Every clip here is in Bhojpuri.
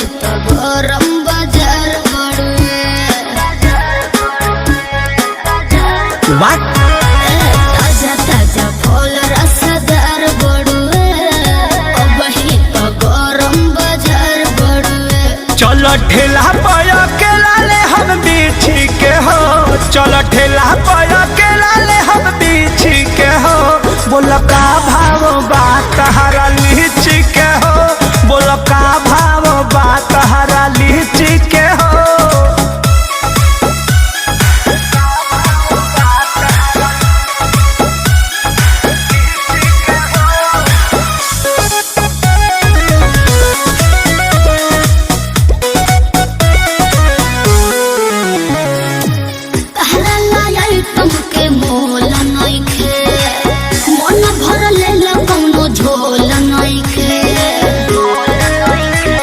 तो गरम बाजार बड़ुए। ताजा ताजा फल रसदार बड़ुए, अबही तो गरम बाजार बड़ुए। चलो ठेला पाया के लाले हम बीछी के हो, चलो ठेला पाया के लाले हम बीछी के हो। बोलो का भाव बात हरा लीची के हो, बोलो का भाव बात हरा लीची के हो।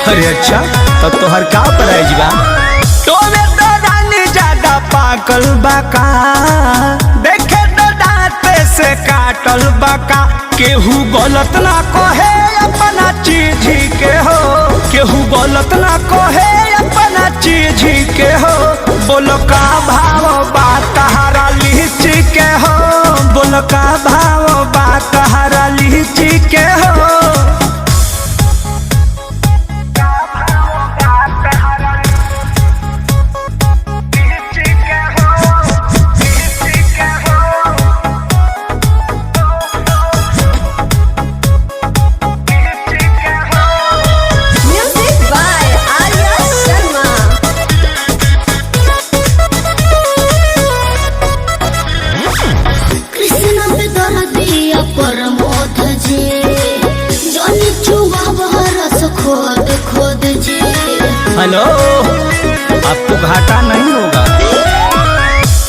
अरे अच्छा तब तो हर का प्राइज बा। तोमे तो रानी ज्यादा पाकल बाका, देखे तो दांत से काटल बाका। केहू गलत ना कहे अपना चीज के हो, केहू गलत ना कहे अपना चीज के हो। बोलो का भाव बात हरा लीची के हो, बोलो का भाव बात हरा लीची के हो। हेलो, आपको घाटा नहीं होगा,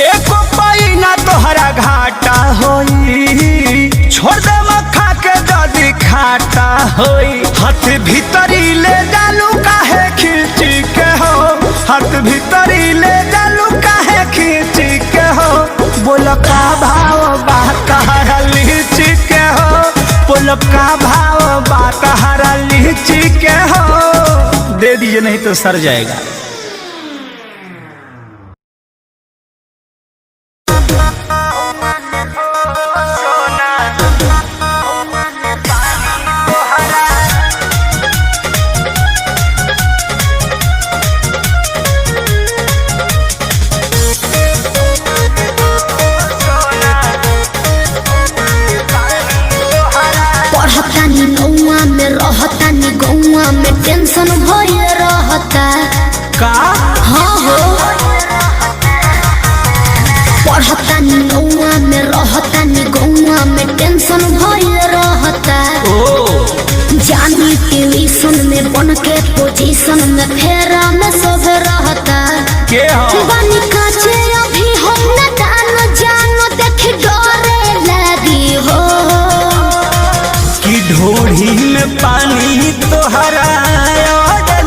एको पाई ना तोहरा घाटा होई। छोड़ दे मखा के जदी खाटा होई। हाथ भीतरी ले जालू काहे खींची के हो, हाथ भीतरी ले जालू काहे खींची के हो। बोलो का भाव बात हरा लीची के हो, बोलो का भाव बात हरा लीची के हो। दे दीजिए नहीं तो सर जाएगा। पढ़तानी नौआ में रहतानी गौआ में, टेंशन भइल रहता का हाँ हो। पढ़तानी नौआ में रहतानी गौआ में, टेंशन भइल रहता। जानी ट्यूशन में बन के पोजीशन में, फेरा में सब रहता। बानी काचे अभी हम न जानो देख डरे लगी हो। कि ढोढ़ी में पानी तोहरा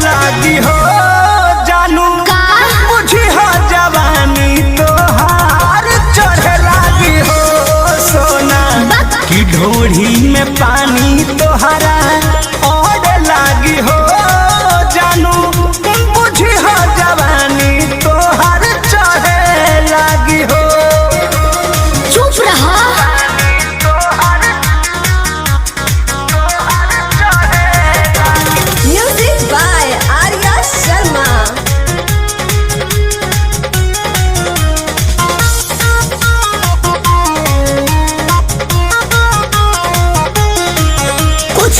लागी हो, जानू बुझी हो जवानी तोहार चढ़े लागी हो सोना। कि ढोढ़ी में पानी तोहरा और लागी हो, जानू बुझी हो जवानी तोहार चढ़े लागी हो। चुप रहा। Music by Arya Sharma. कुछ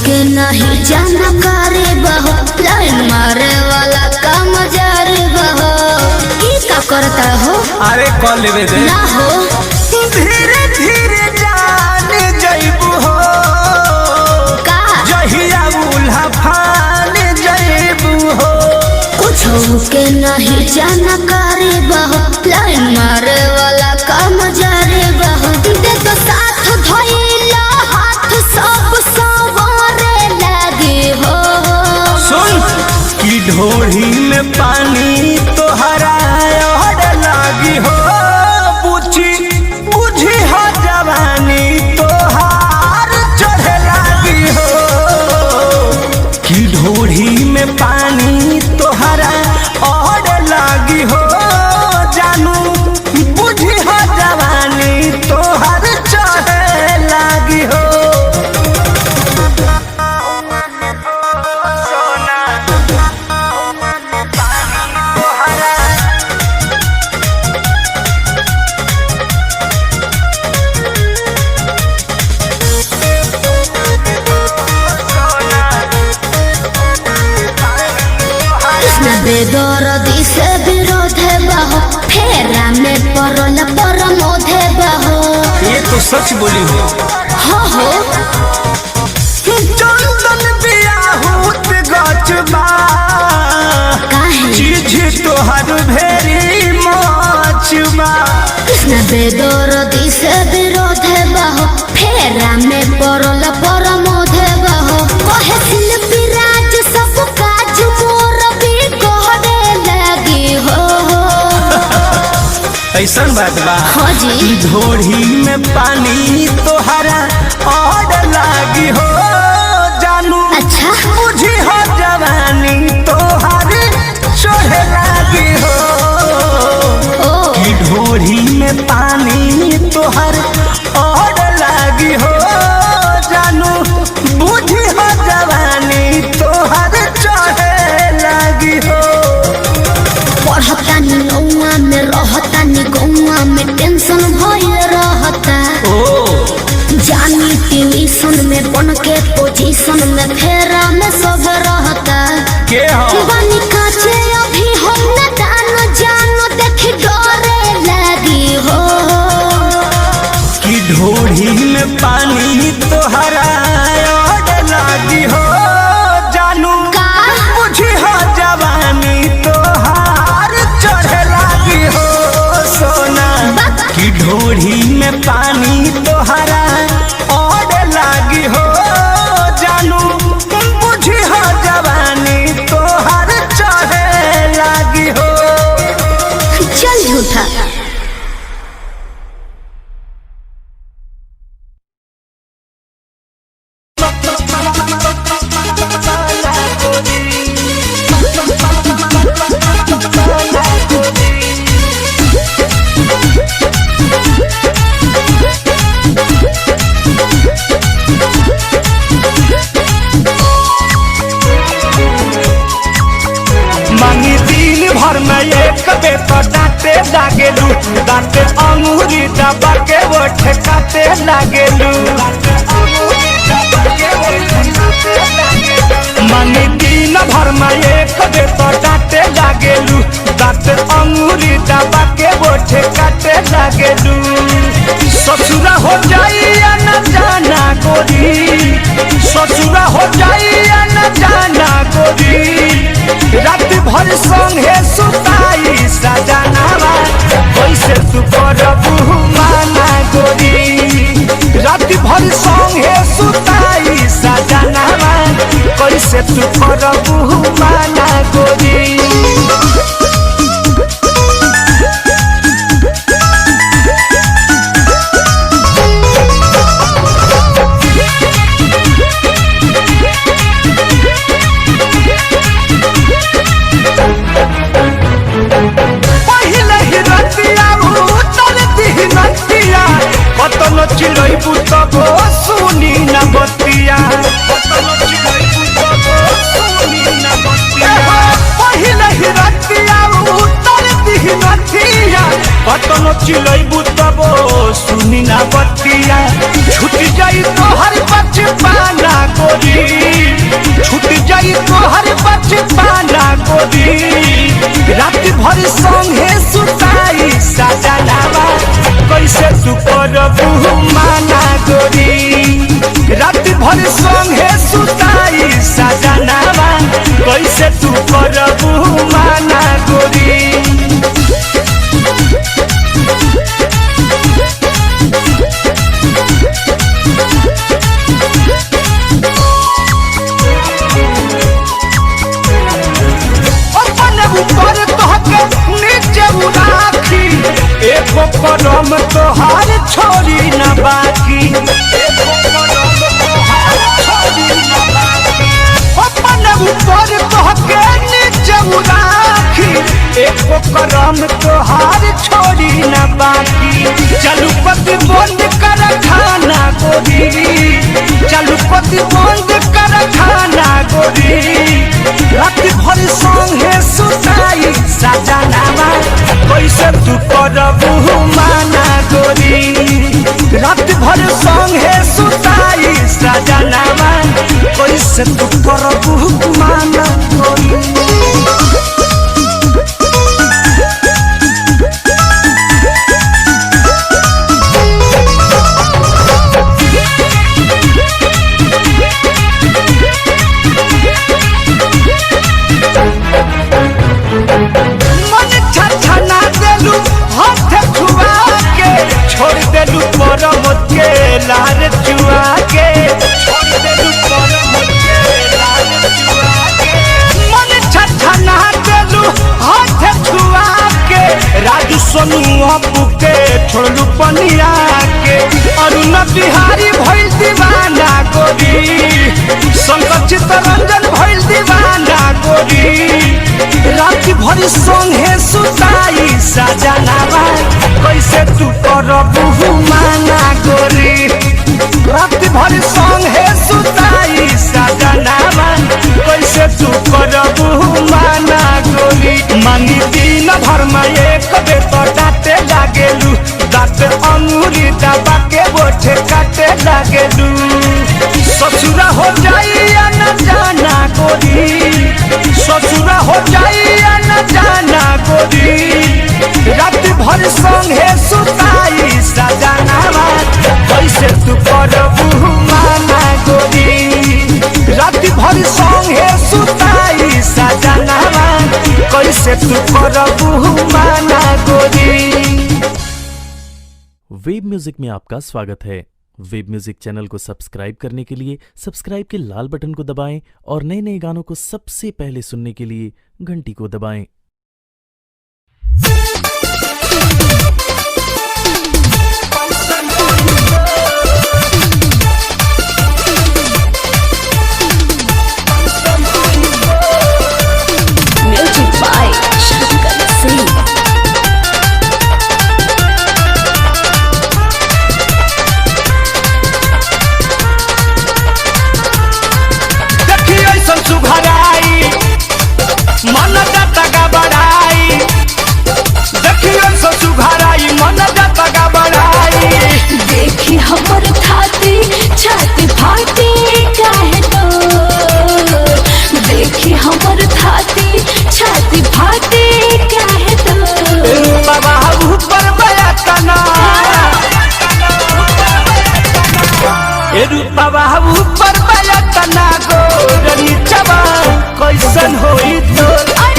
के नहीं जानकारी बहो, लाइन मारे वाला काम जारी बहो। का करता हो? अरे कॉल लेवे दे ना हो। धीरे धीरे जान जइबू हो, का जहिया उल्हा फान जइबू हो। कुछ के नहीं जानकारी बहो, लाइन मारे वाला काम जारी बहो। दे तो साथ धइला हाथ सब सवारे लगे हो। सुन कि ढोढ़ी में पानी तोहरा और लागी हो, बुझी हो जवानी तोहार चढ़े लागी हो। कि ढोढ़ी में पानी बेदर्दी से विरोध बहो फेरा में परल परमोध बहो। ये तो सच बोली हो। हो चंदन बियाहूत गचबा काहे चीज तोहर भेरी मचबा। कृष्ण बेदर्दी से विरोध बहो फेरा में परल परमोध बहो। कहे शिल्पी राज सब काज मोर भी कहने लगी हो। ऐसन बात बा। हाँ जी ढोढ़ी में पानी तोहरा और लागी हो जानू। अच्छा मुझे हो जवानी तोहर चढ़े लागी हो। ढोढ़ी में पानी तोहर और लागी हो जानू। मुझे हो जवानी तोहर चढ़े लागी हो। पढ़तानी नौआ में रहतानी गौआ में टेंशन भइल रहता। जानी ट्यूशन में बन के पोजीशन में फेरा में सब रहता। के हो बानी काचे अभी हम न दान जानो देखी डरे लगी हो। कि ढोढ़ी में पानी तोहरा और लागी हो जानू। का मुझे हो जवानी तोहार चढ़े लागी हो सोना। कि ढोढ़ी में पानी तोहरा और लागी हो जानू। मुझे हो जवानी तोहार चढ़े लागी हो। चल झूठा। मांगी दिन भर में एक बेटा डांटे लागेलू। दांते अंगूरी दबा के वो ठेकाते लागेलू। मांगी दिन भर में एक बेटा डांटे लागेलू। दांते अंगूरी दबा के वो ठेकाते लागेलू। ससुरा हो जाई या न जाना गोरी। ससुरा हो जाई या न जाना गोरी। रात भर संगे सुताई सजनावा कैसे तू करबू माना गोरी। रात भर संगे सुताई सजनावा कैसे तू करबू माना गोरी। चिलैबू तब सुनी न बतिया। पहिले ही रतिया उतर दिही नथिया। कतनो चिलैबू तब सुनी न बतिया। छूट जाई तोहर बचपना गोरी। छूट जाई तोहर बचपना गोरी। रात भर संगे सुताई सजनावा कैसे तू करबू माना गोरी। रात भर संगे सुताई सजनावा कैसे तू करबू माना गोरी। ऊपर तोहके नीचे उराखी। एको करम तोहार छोड़ी न बाकी। अपन ऊपर तोहके नीचे उराखी। एको करम तोहार छोड़ी न बाकी। चलू पति बंद कर खाना गोरी। चलू पति बंद कर खाना गोरी। रात भर संगे सुताई सजनावा कैसे तू करबू माना गोरी। रात भर संगे सुताई सजनावा कैसे तू करबू माना गोरी। लार चुआ के छोड़ देलू करम के लार चुआ के मन छछना देलू हाथ छुआ के राजू सोनू अपू के छोड़लू पनिया के अरुण बिहारी भइल दीवाना गोरी शंकर चित्तरंजन भइल दीवाना गोरी रात भरी संगे सुताई सजनावा कैसे तू करबू माना गोरी रात भरी संगे सुताई सजनावा कैसे तू करबू माना गोरी मानी दिन भर में एक बेर तो डांटे लागेलू दांत अंगूरी दबा के बोठे काटे लागेलू ससुरा हो जाइया न जाना गोरी ससुरा हो जाइया न जाना गोरी रात भर संगे सुताई सजनावा कैसे तू करबू माना गोरी रात भर संगे सुताई सजनावा कैसे तू करबू माना गोरी। वेब म्यूजिक में आपका स्वागत है। वेब म्यूजिक चैनल को सब्सक्राइब करने के लिए सब्सक्राइब के लाल बटन को दबाएं और नए नए गानों को सबसे पहले सुनने के लिए घंटी को दबाएं। Music by Shankar Singh. सुघराई मन जाता गबड़ाई देखियो सुघराई मन जाता गबड़ाई देखी हमर छाती फाटी काहे तो देखी हमर छाती फाटी काहे तो बाबा ऊपर बयातना ए रूपा ऊपर बयातना गोरनी चबा कैसन होई तो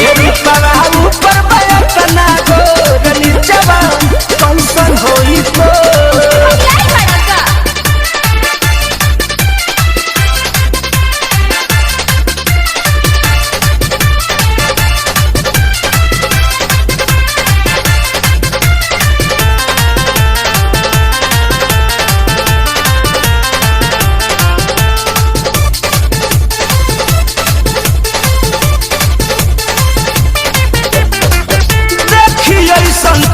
ए रूपा ऊपर बयातना गोरनी चबा कैसन होई तो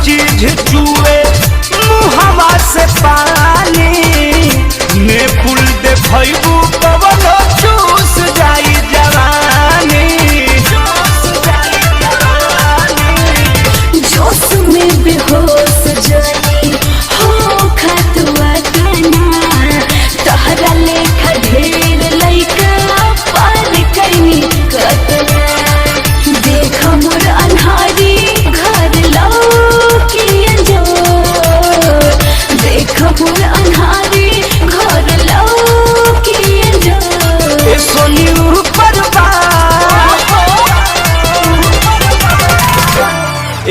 चीज चुए मुहवा से पानी में पुल दे भइबू कवनो चूस जाई जवानी जोश में बेहोश जाई हो खतवा तना तहरा लेखा ढेर लइका पार कइनी कतना देख मोर अन्हारी घर लो मोर अन्हारी घर लो सोनी ऊपर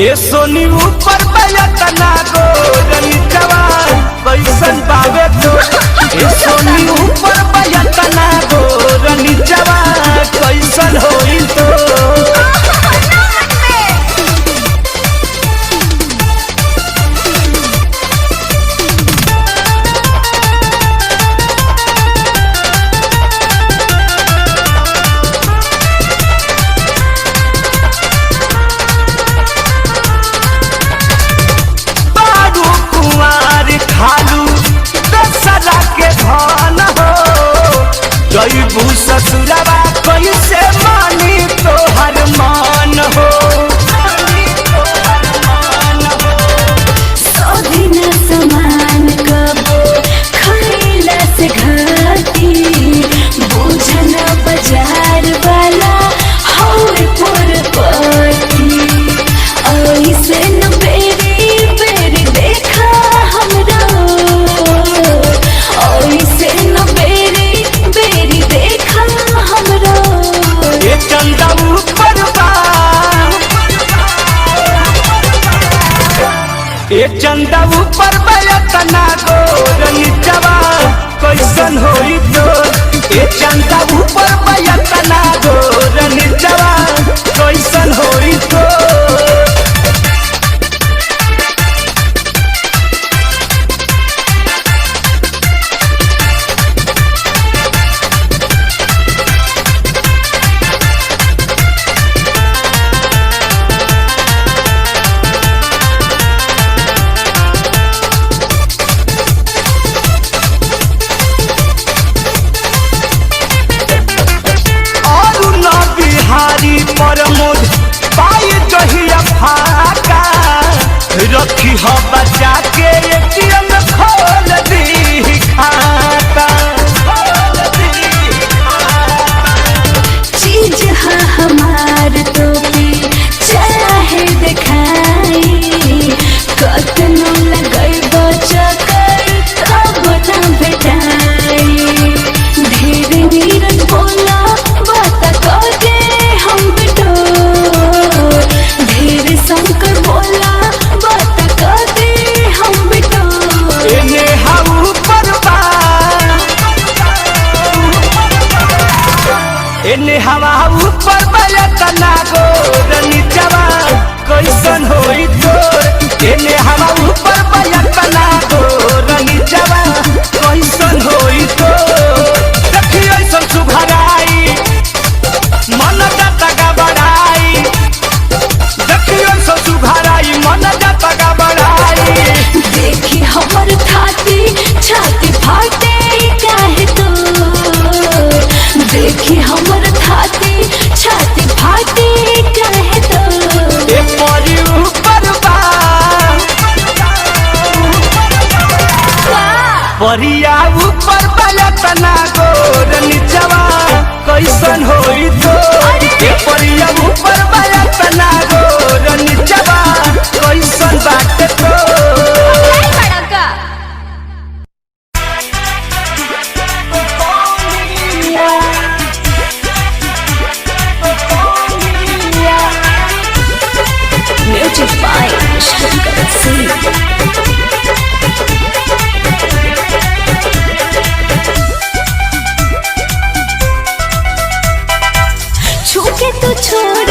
ए सोनी ऊपर बयतना गोरनी जवान कैसन पावे तो ए सोनी ऊपर बयतना गोरनी जवान कैसन होई तो खालू दसरा के धन हो जईबू ससुरवा कैसे मानी तोहर मान हो दिन समान कबो खैला से घाटी बुझन बाजार वाला हौर पर पटी ऐसे न बेरी बेरी देखा हमरा ऐसे न बेरी बेरी देखा हमरा ये चंदा ऊपर बा ए चंदा ऊपर बयतना गोर निचवा कैसन होई तो ए चंदा ऊपर बयतना गोर निचवा कैसन होई तो प्रमोद पाई जहिया फाका रखी हो बचा के एटीएम खोल दी खाता चीज है हमार तो भी चाहे दिखाई कतनो लगाई बचकर तब न भेटाई धीरे धीरे बोला बात कर हम बिटो धीरे शंकर बोला बात कर हम बिटो एने हाउ परबा एने हवा ऊपर बयतना गोर निचवा कैसन होई तोर एने हवा ऊपर बयतना गोर निचवा कैसन होई तोर देखी ऐसन सुभराई मन जाता का बढ़ाई देखी ऐसन सुभराई मन जाता का बढ़ाई देखी हमर छाती फाटे काहे तो देखी हमर छाती फाटे काहे तो ए परी ऊपर बा परिया ऊपर बयतना गोर निचवा कैसन होई तो ए परिया ऊपर बयतना गोर निचवा कैसन बाटे तो म्यूजिक बाय शंकर सिंह छूके तो छोड़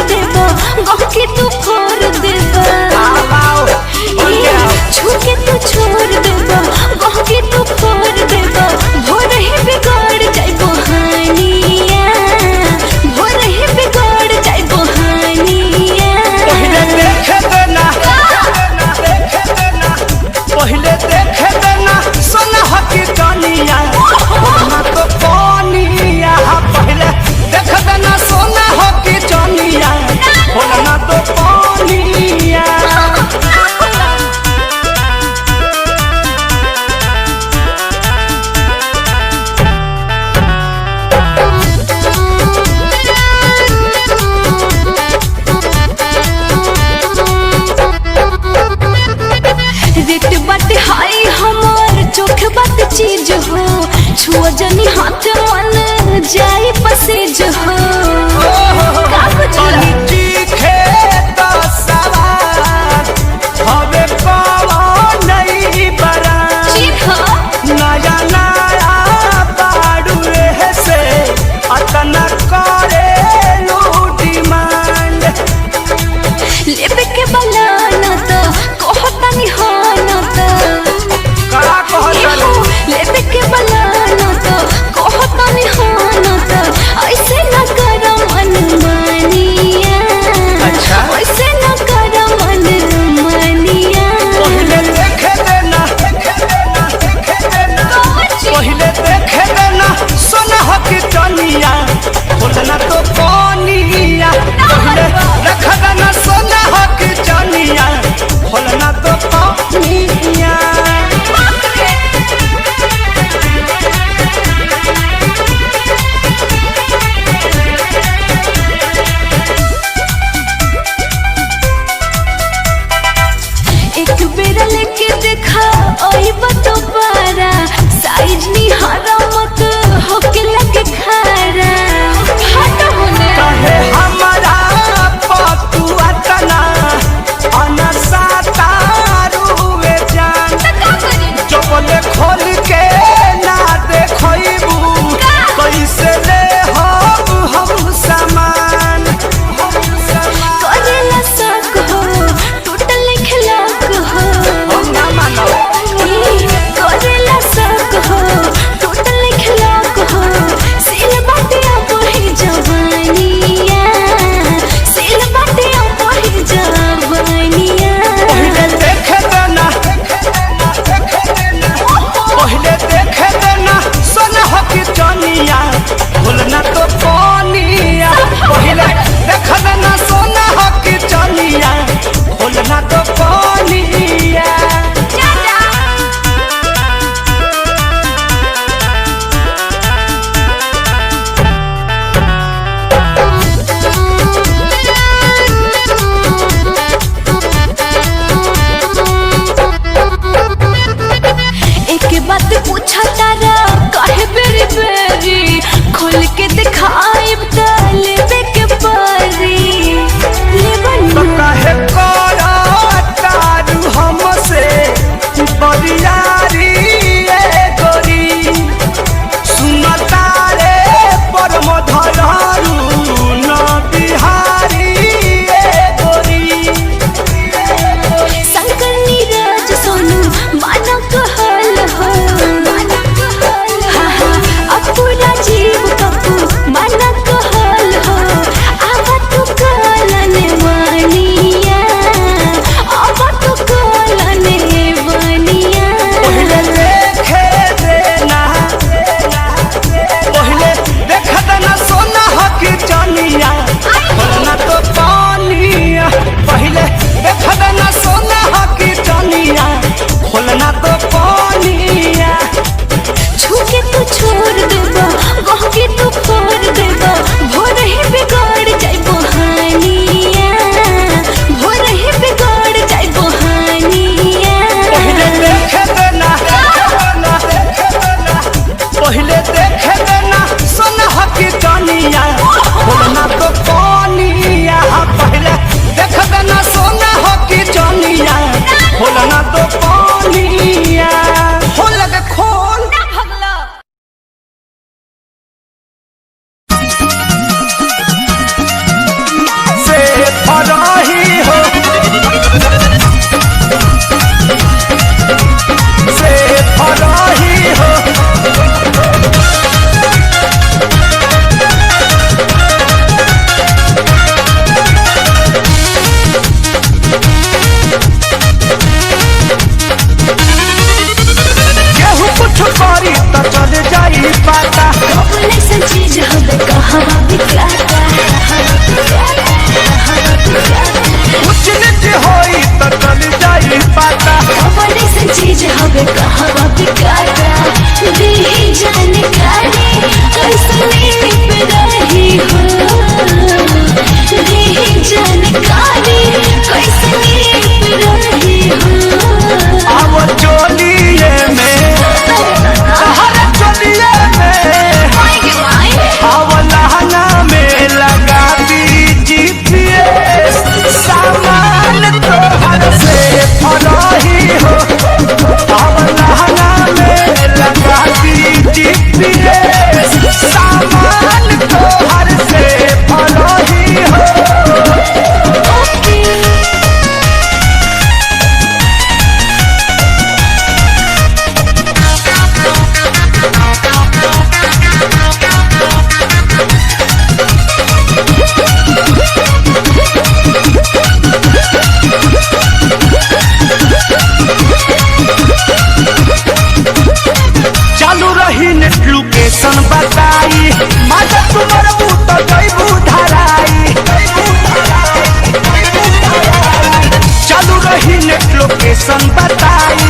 लोकेशन बताई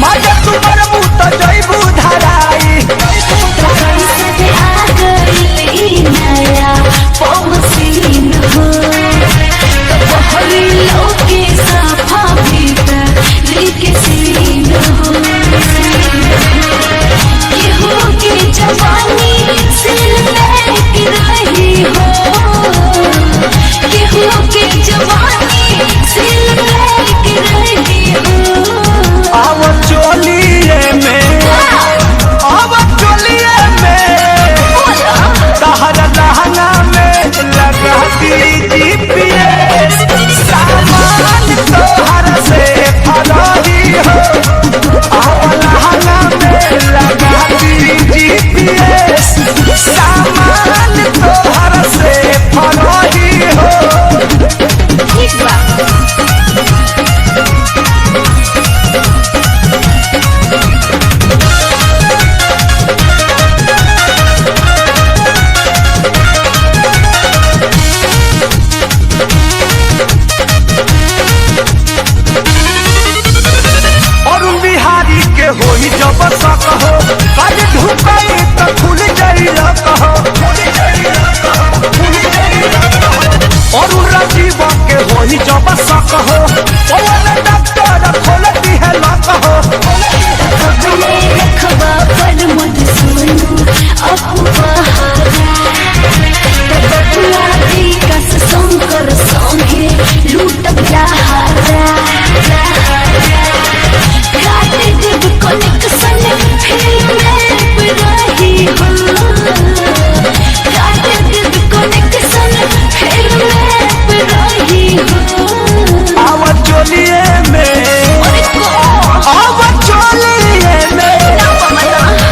मजा तुमर मुँह तो जइबू धराई। कैसे आ गई नया पमसीन हो बहरी लोके साफा भीतर लेके सीन हो केहू के जवानी सिल लेके रही हो केहू के जवानी सिल लेके रही हो। अब चोलिए में अब चोलिए में तहरा लहंगा में लगा दी GPS सामान तोहर से फरारी हो। अब लहंगा में लगा दी GPS सामान तोहर से फरारी हो। अरुण बिहारी के होई जब सक हो काज ढुकाई त खुल जाई लक हो। अरुण राजीव के होई जब सक हो ओने डॉक्टर खोलती है लक हो। अपने रखबा पर मत सुनो अपहारा बबुआ विकास शंकर संगे लूटब जहारा काट देब कनेक्शन फिर में रही हो काट देब कनेक्शन फिर में रही हो। आव चोलिए में आव चोलिए में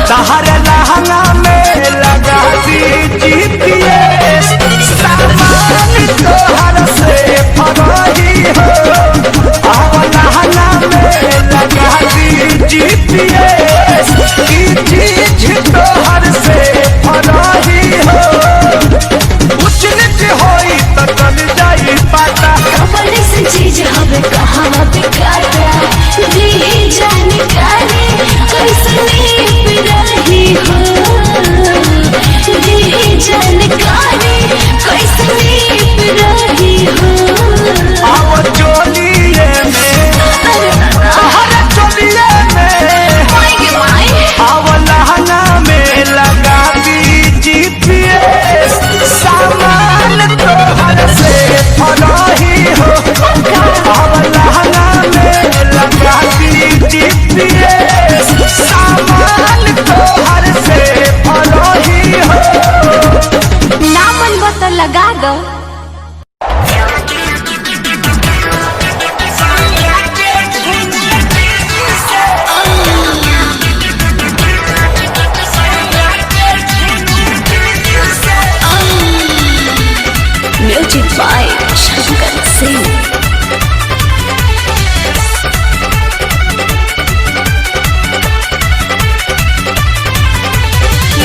तहरे लहंगा में लगा दी GPS सामान तोहर से फरारी हो। आव लहंगा में लगा दी GPS की चीज तोहर से फरारी हो। उच नीच होई त चल जाई पता कमल से चीज हमें कहाँ बिकाता दी जानकारी कैसे नीप रही हो दी जानकारी कैसे नीप रही हो। आव चोलिए में हर चोलिए में आव लहंगा में लगा दी GPS सामान तोहर से फरारी हो। आव लहंगा में लगा दी GPS सामान तोहर से फरारी हो। नामन बता लगा दो। Music by Shankar Singh.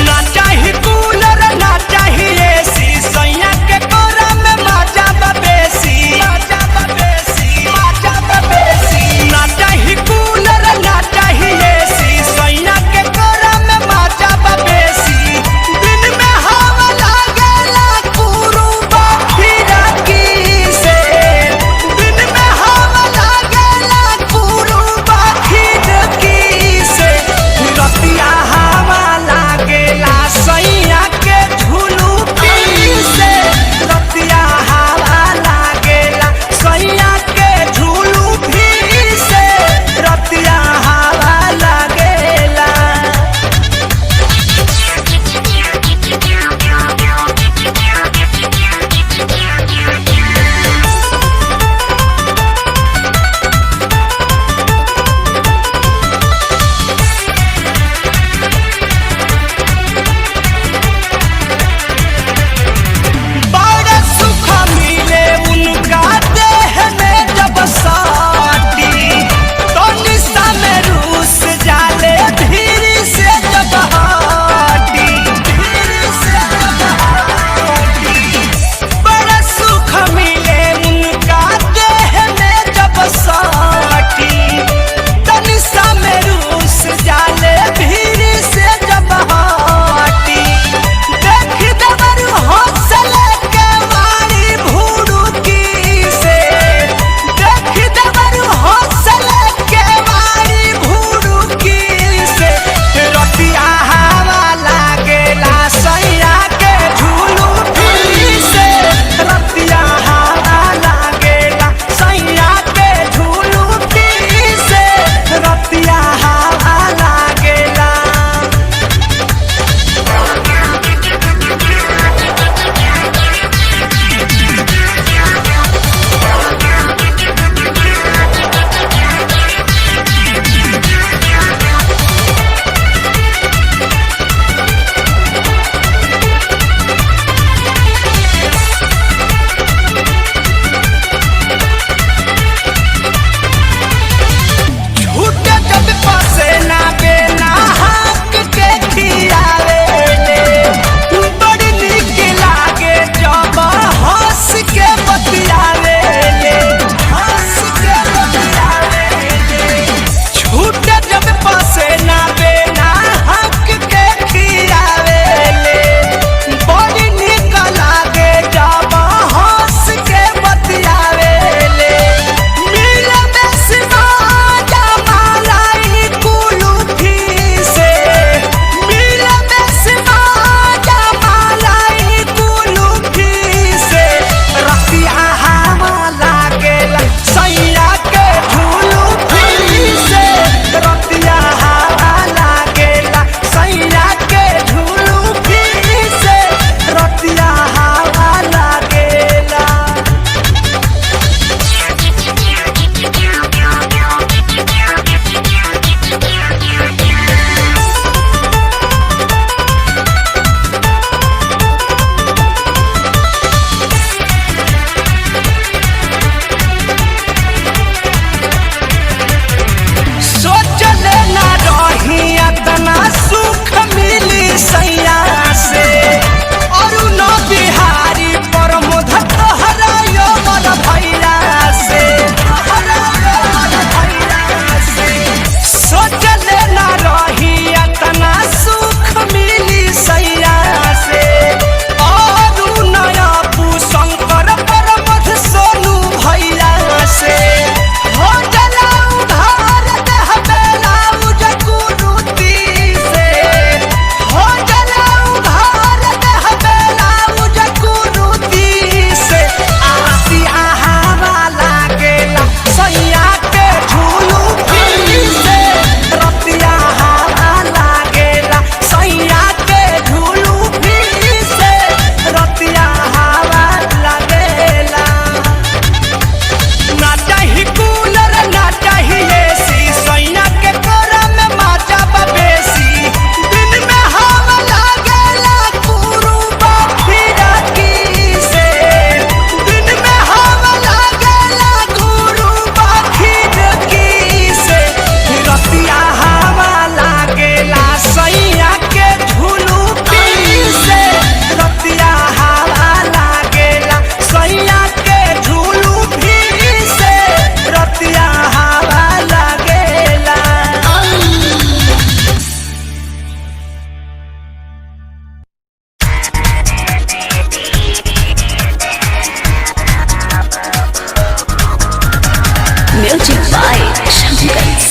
ना चाही कूलर ना चाही AC सैया के कोरा में मजा बेसी ना चाही कूलर ना चाही AC सैया के कोरा में मजा बेसी। दिन में हवा लागेला कुरुबा फिरकी से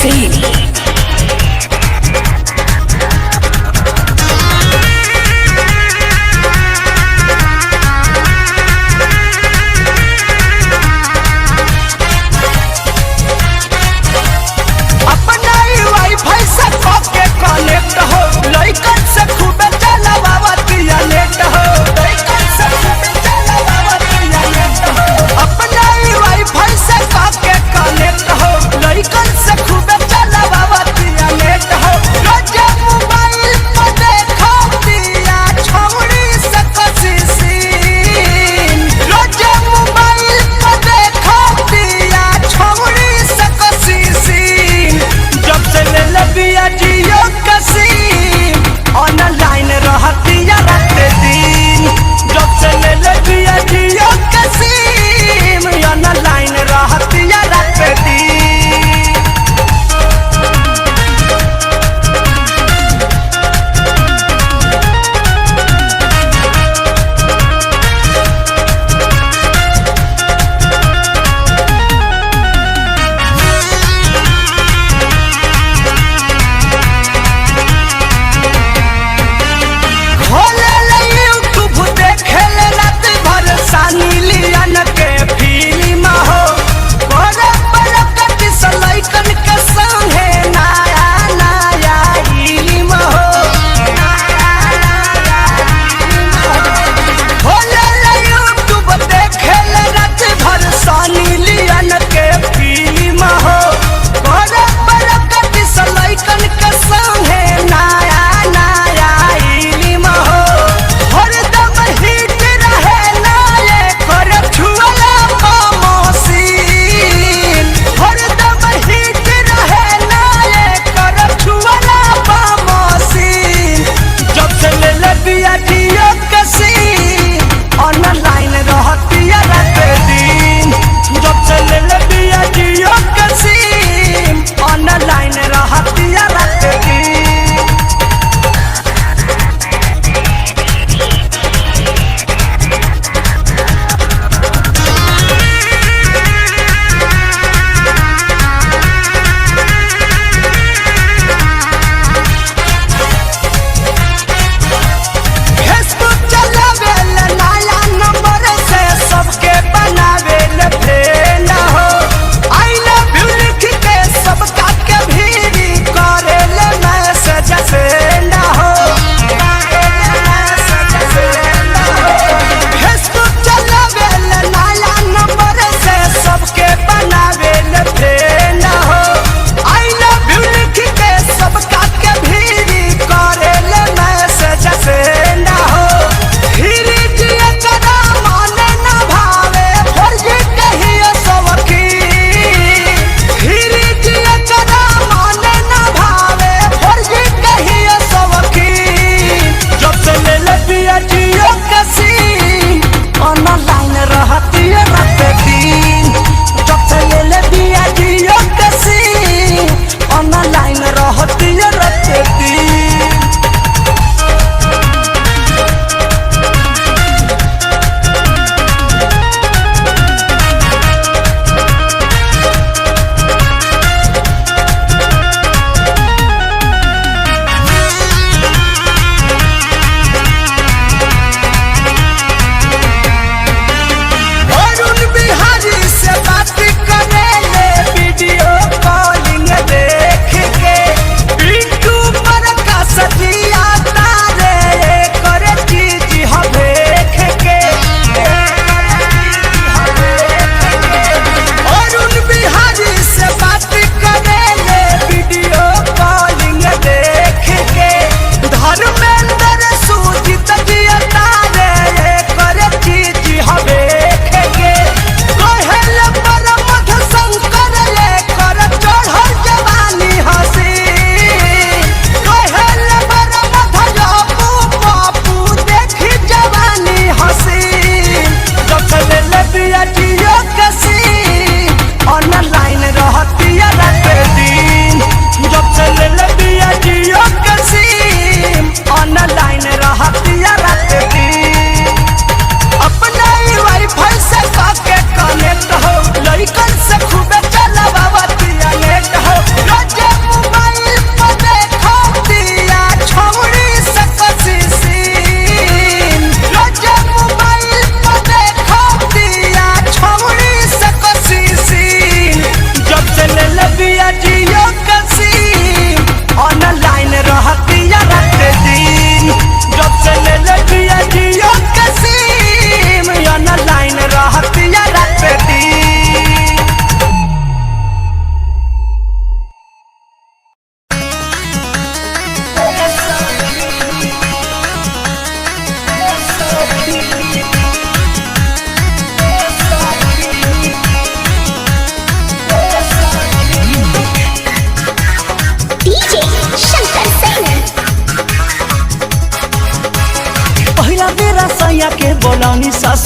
Singh. अपना ही वाईफाई से के कनेक्ट हो, लइकन से खूबे चलावतिया नेट हो, लइकन से खूबे चलावतिया नेट हो। अपना ही वाईफाई से के कनेक्ट हो, लइकन से खूबे चलावतिया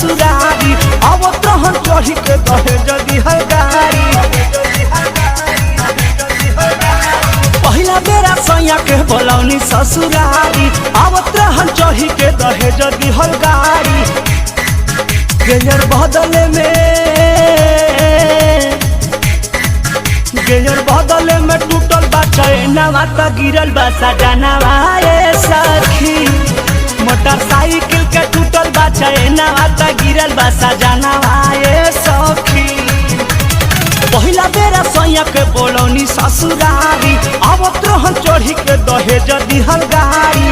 ससुरारी आवत रहन चढ़ी के दहेज दिहल गाड़ी पहिला बेरा सैया के बोलौनी ससुरारी आवत रहन चढ़ी के दहेज दिहल गाड़ी गेयर बदले में टूटल बा चैनवा त गिरल बा सजनवा ए सखी मोटरसाइकिल के टूटल बा चैनवा त गिरल बा सजनवा ए सखी पहिला बेरा सैया के बोलौनी ससुरारी आवत रहन चढ़ी के दहेज दिहल गाड़ी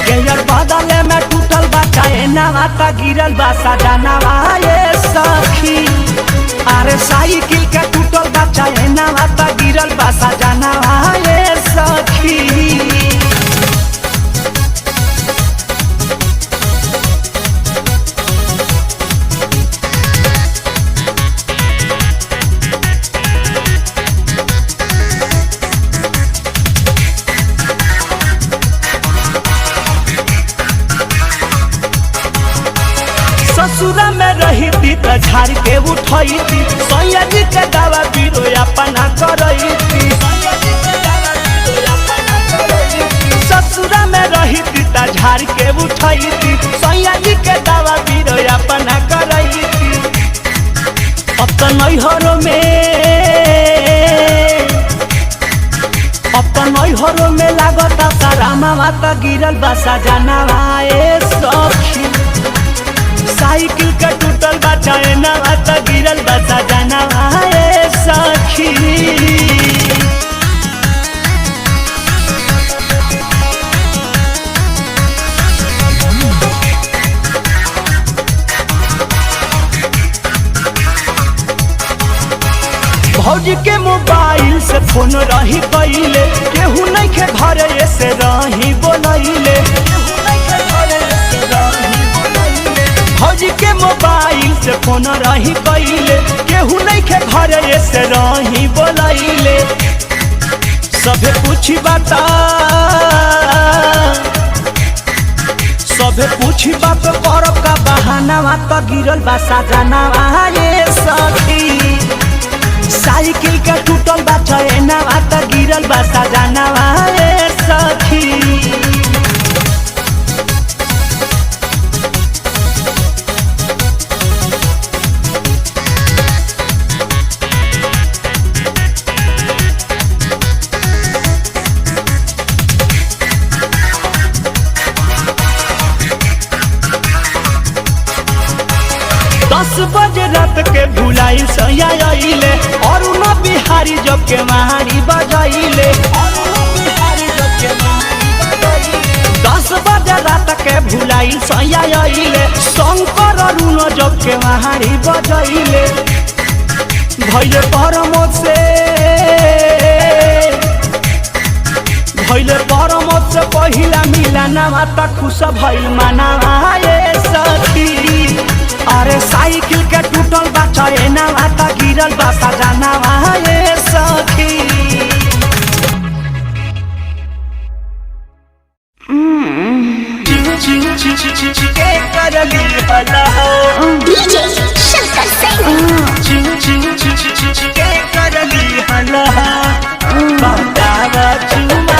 गेयर बदले में टूटल बा चैनवा त गिरल बा सजनवा ए सखी अरे साइकिल के टूटल बा चैनवा त गिरल बा सजनवा ए सखी ससुरा में रही थी त झाड़ के उठई थी सैया जी के दावा बीरो अपना करई थी ससुरा में रही थी त झाड़ के उठई थी सैया जी के दावा बीरो अपना करई थी अब तो नैहरों में लागता सारा मामा त गिरल बा सजनवा ए सखी साइकिल का टूटल बा चैनवा त गिरल बा सजनवा ए सखी भौजी के मोबाइल से फोन रही कइले केहू नहीं के घरे से रही बोलैले भौजी के मोबाइल से फोन रही कइले केहू नहीं के घरे से रही बोलैले सभे पूछी बात करब का बहानावा त गिरल बा सजनवा ए सखी साइकिल के टूटल बा चैनवा त गिरल बा सजनवा ए सखी बजे रात के भुलाई सैया आइले और न बिहारी जब के मारी बजाइले 10 बजे रात के भुलाई सैया आइले शंकर अरुण जब के मारी बजाइले भइले परमोद से पहिला मिलनवा त खुश भइल मनवा ए सखी अरे साइकिल के टूटल बा चैनवा त गिरल बा सजनवा ए सखी के करली हला डीजे शंकर सिंह के करली हला बतावा चुमा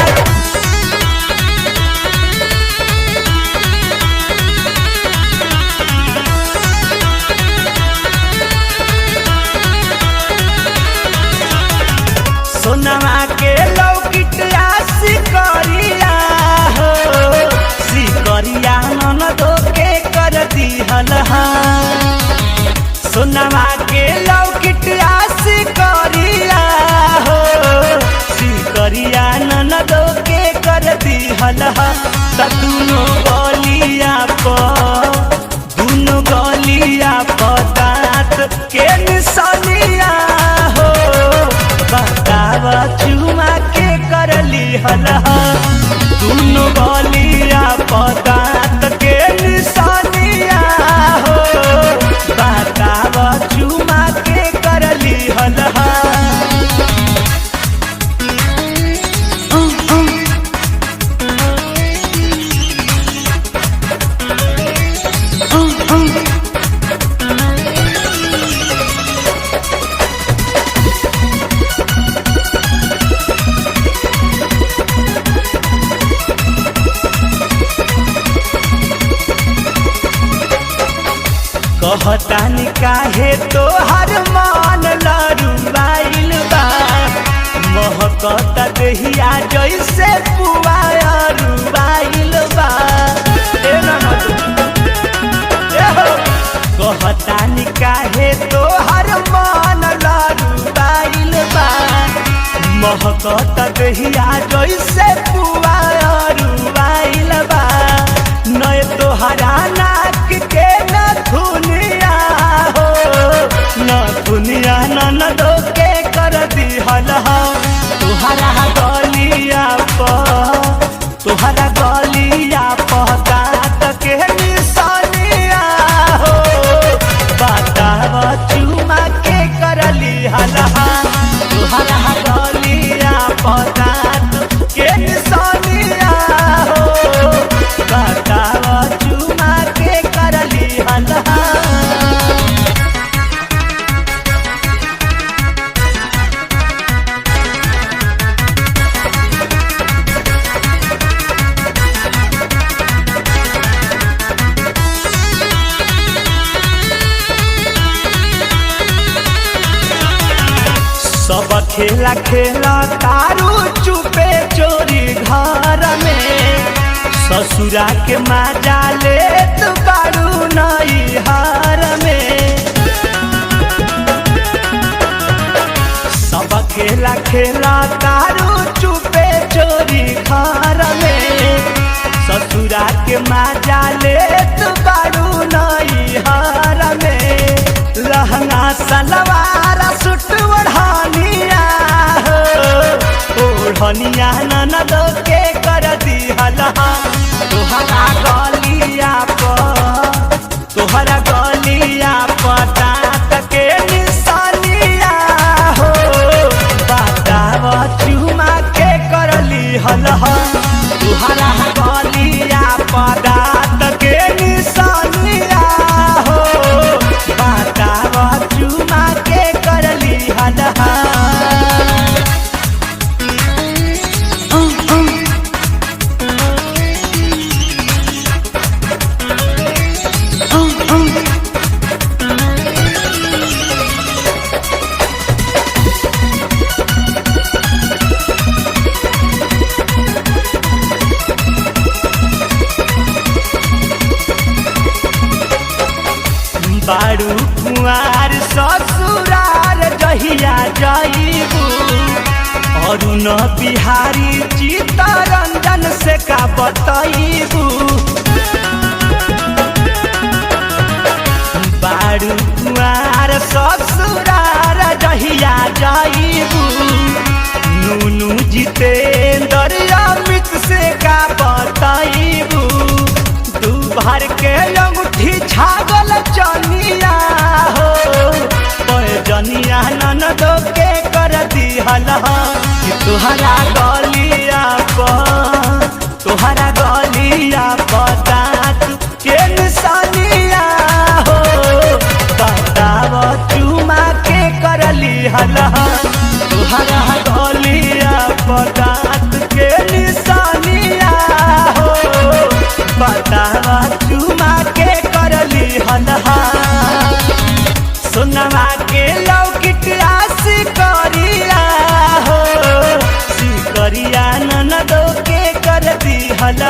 सोनवा के लौकिट आसी करिया हो सिकरिया ननदो के कर दिहल सोनवा के लौकिट आसी करिया हो सिकरिया ननदो के कर दिहल त दुनो गलिया दांत के निशानिया हो बतावा चुमा के करली हला दुनो गलिया दांत के निशानिया हो बतावा चुमा के करली हला कहतानी काहे तोहर मन लरुबाइल बा महकता देहिया जैसे पुआ रुबाइल बा कहतानी काहे तोहर मन लरुबाइल बा महकता देहिया जैसे पुआ रुबाइल बा नय तोहरा नाक के नथुनिया हो नथुनिया ननदो के कर दिहल तोहरा गलिया दाँत के निशानिया हो बताव चुमा के कर लिहल तोहरा गलिया दाँत के निशानिया हो बताव चुमा के कर लिहल सब खेला खेला तारू चुपे चोरी घर में ससुरा के मजा ले तू बारू नैहर में सब खेला खेला तारू चुपे चोरी घर में ससुरा के मजा ले तू बारू नैहर में लहंगा सलवार सूट ओढ़निया हो ओढ़निया ननदो के कर दिहल तोहरा गलिया दाँत के निशानिया हो बताव चुमा के कर लिहल तोहरा गलिया दाँत के निशानिया हो बताव चुमा के कर लिहल बारू कुआर ससुरार जहिया जाइबू अरुण बिहारी चित्तरंजन से का बतइबू बारू कुआर ससुरार जहिया जाइबू नूनू जितेंद्र अमित से का बतइबू दू भर के अंगूठी छागल चनिया हो जनिया ननदो के कर दिहल तोहरा गलिया दाँत के निशानिया हो बताव चुमा के कर लिहल तोहरा गलिया दाँत के निशानिया हो बताव चुमा के कर लिहल सोनमा के लौकिट सिकरिया हो सिकरिया ननदो के कर दिहल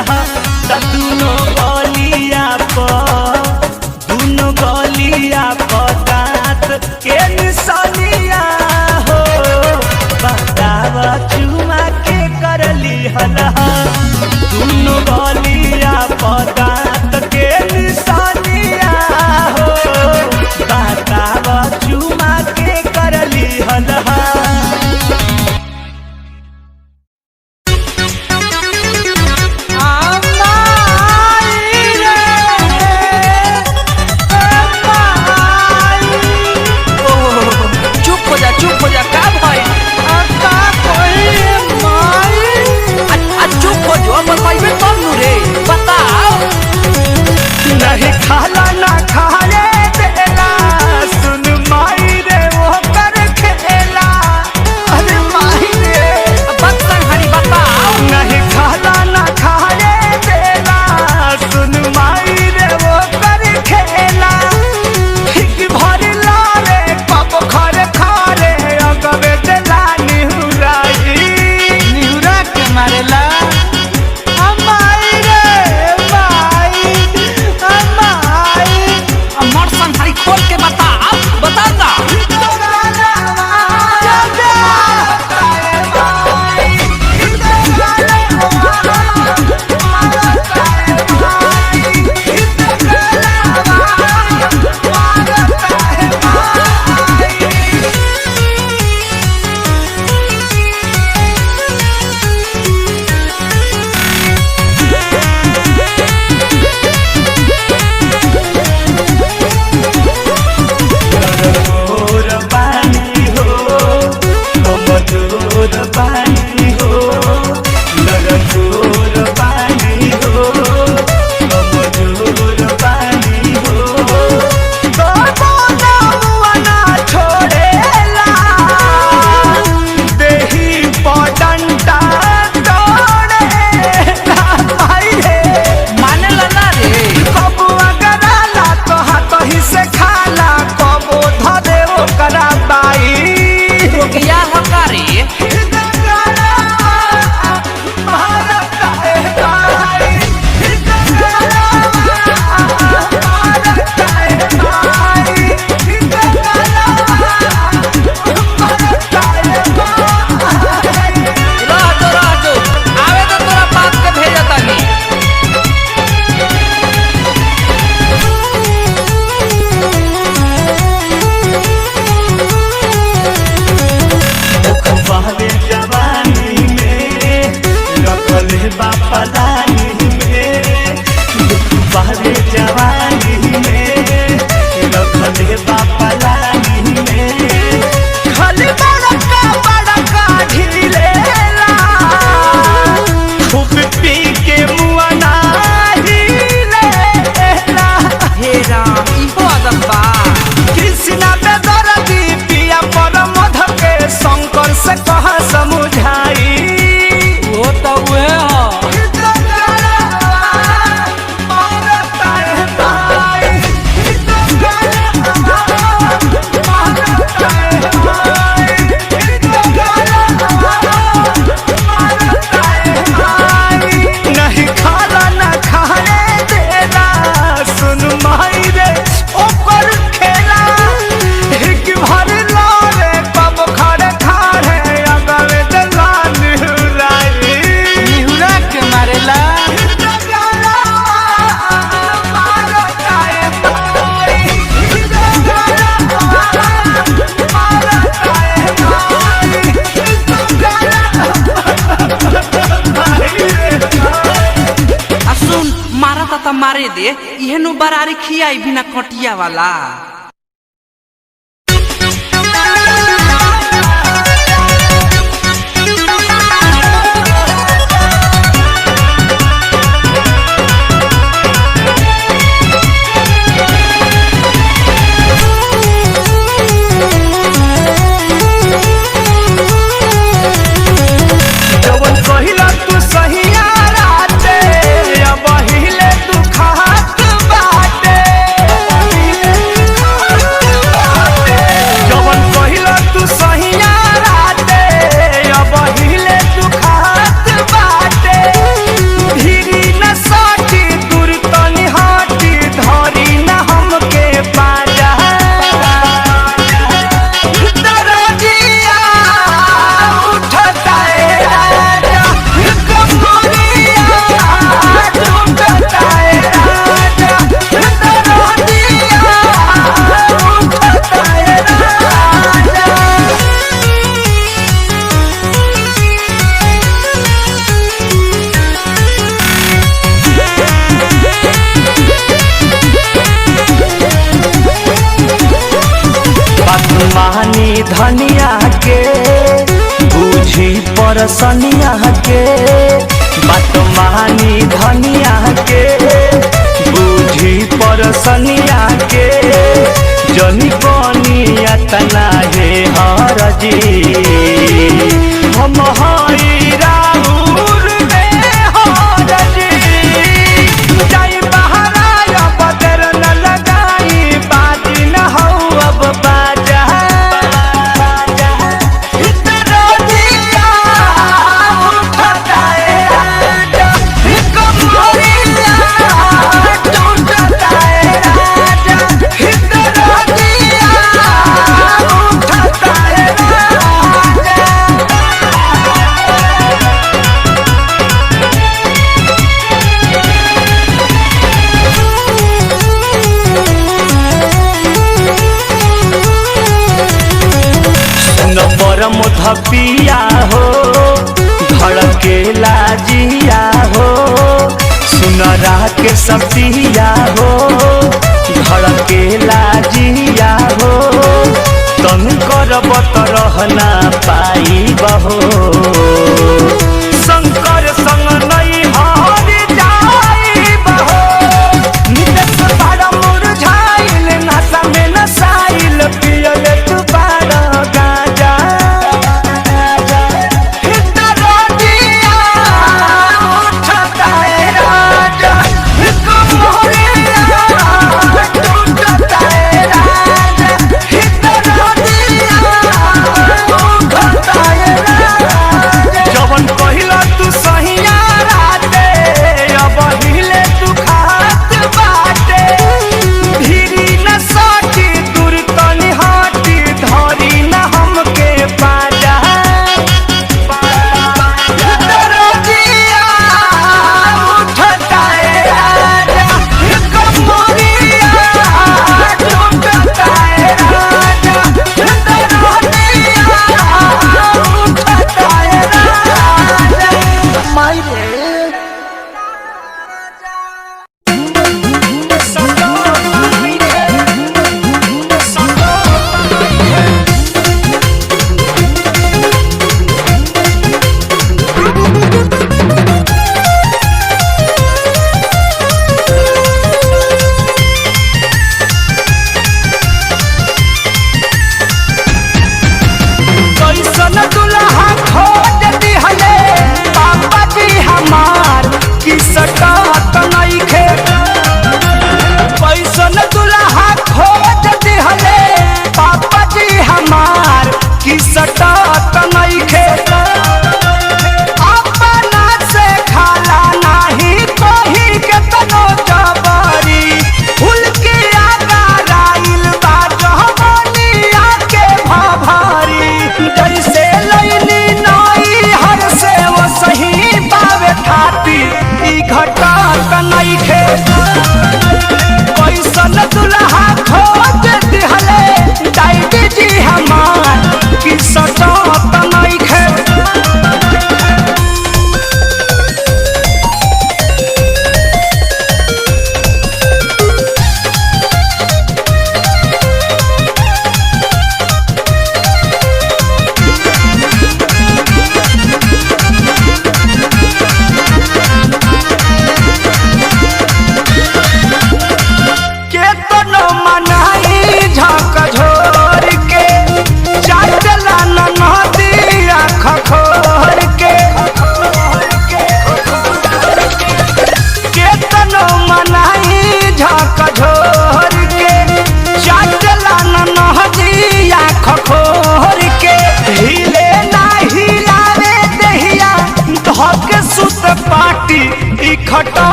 दुनो गलिया दाँत के निशानिया हो बताव चुमा के कर लिहल दुनो गलिया दाँत के निशानिया हो बताव चुमा के कर लिहल रे मारे दे इहेनु बरारी खियाई बिना कटिया वाला। धनिया के बूझी परसनिया के बात मानी धनिया के बूझी परसनिया के जनी कनिया तना हे हरजी हम हई राउर में हरजी जाई बहरा बदर न लगाई बाजी न हो अब बाजा पिया हो धड़के लाजिया हो सुनरा के सतिया हो धड़के लाजिया हो तन करब त रहना पाई बहो शंकर संग नहीं हर जाई बहो नित बड़ा मुरझाइल नशा में नसाइल पियल तू बड़ा गाजा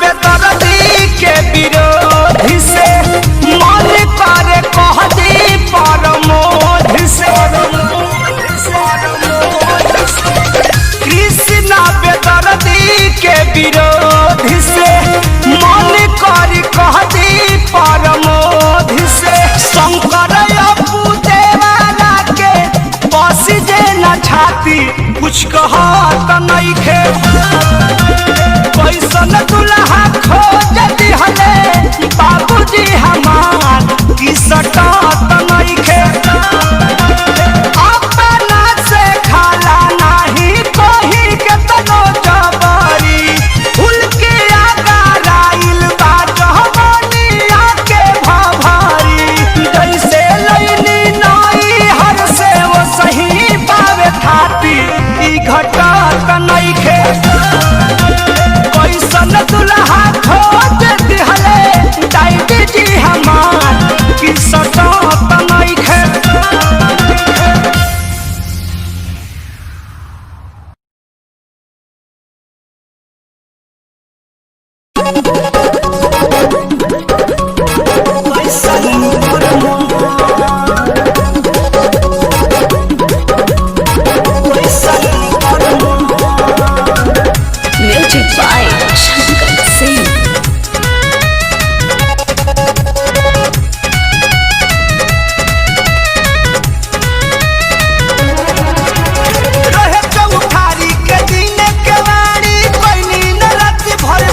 बेदर्दी के विरोधी से मन करे कह दी परमोध से कृष्णा बेदर्दी के विरोधी से मन करी कह दी परमोध से शंकर अपू देवाला के बसी जे न छाती कुछ कहत नइखे कैसन दुल्हा खोज दिहले बाबूजी हमार की सटत नइखे अपना से खाला नाही कोही के तनो जबरी फूल के आगाराइल बा जहमनिया के भभरी जैसे लैनी नई हर से वो सही पावे खाती ई घटत नइखे कैसन दुल्हा खोज दिहले डाइडी जी हमार की सटत नइखे। Music by Shankar Singh. रहे चौठारी के दिन के वाणी कोई नींद रात भर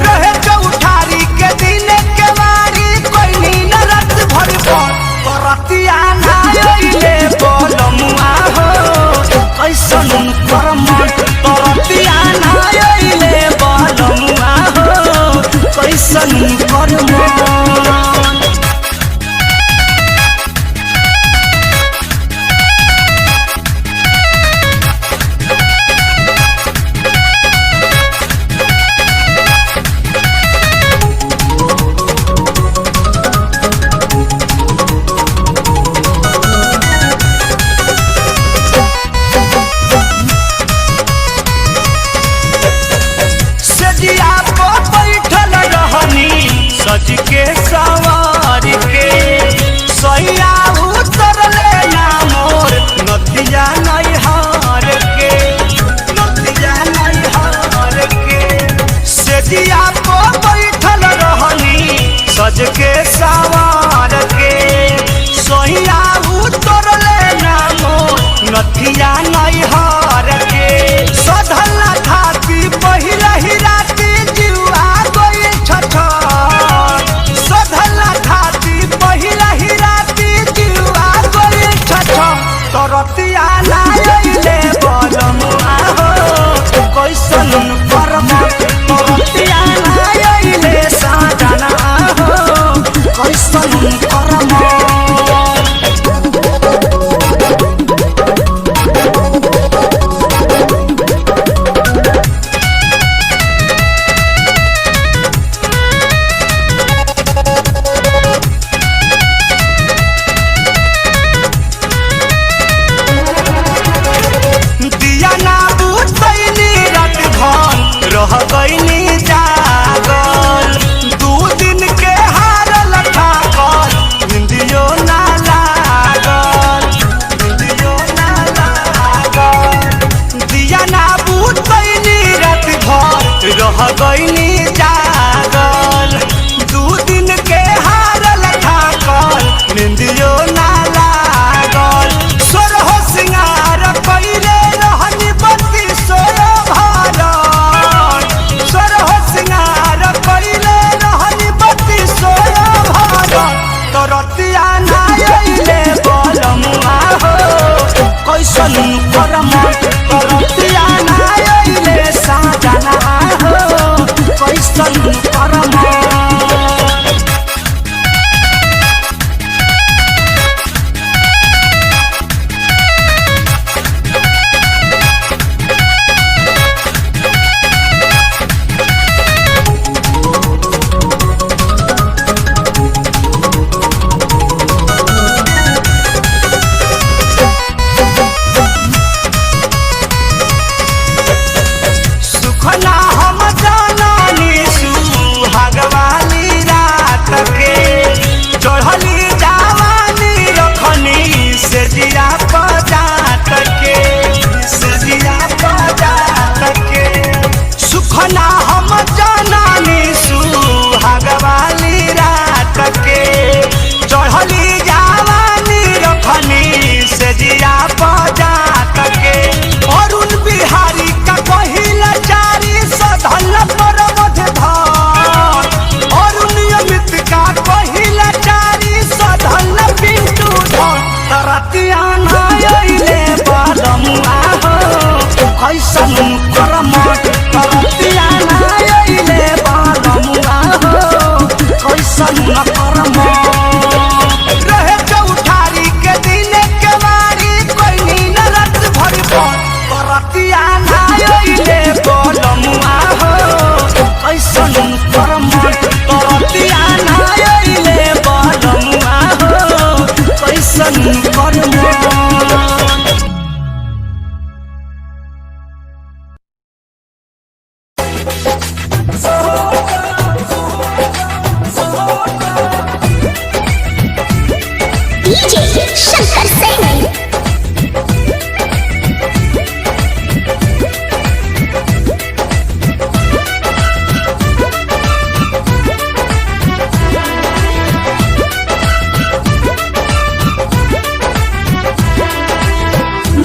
रहे चौठारी के दिन के वाणी कोई नींद रात भर करतिया ना आइले बोलमुआ हो कैसन कर्म करतिया ना आइले बोलमुआ हो कैसन कर्म सजिया पर बैठल रहनी सज के सवार के सैया उतरले ना मोर नदिया नैहार के नदिया नैहार के सजिया पर बैठल रहनी सज के सवार के सैया उतरले ना मोर नदिया नैहार के सधल खाती पहिला ही राती जुआ गई छठ सधल खाती पहिला ही राती जुआ गई छठ तरतिया ना आइले बलमुआ हो कैसन कर्म तरतिया ना आइले साजना हो कैसन कर्म दिया ना बुझैनी रात भर रह गईनी जागल 2 दिन के हारल ठाकल निंदियो ना लागल निंदियो ना लागल दिया ना बुझैनी रात भर रह गईनी जागल 2 दिन के हारल ठाकल निंदियो ना लागल सोरह सिंगार कइले रहनी बत्ती सोर भारत सोरह सिंगार कइले रहनी बत्ती सोर भारत तरतिया ना आइले बलमुआ हो कैसन कर्म तरतिया ना आइले साजना हो डीजे शंकर सिंह।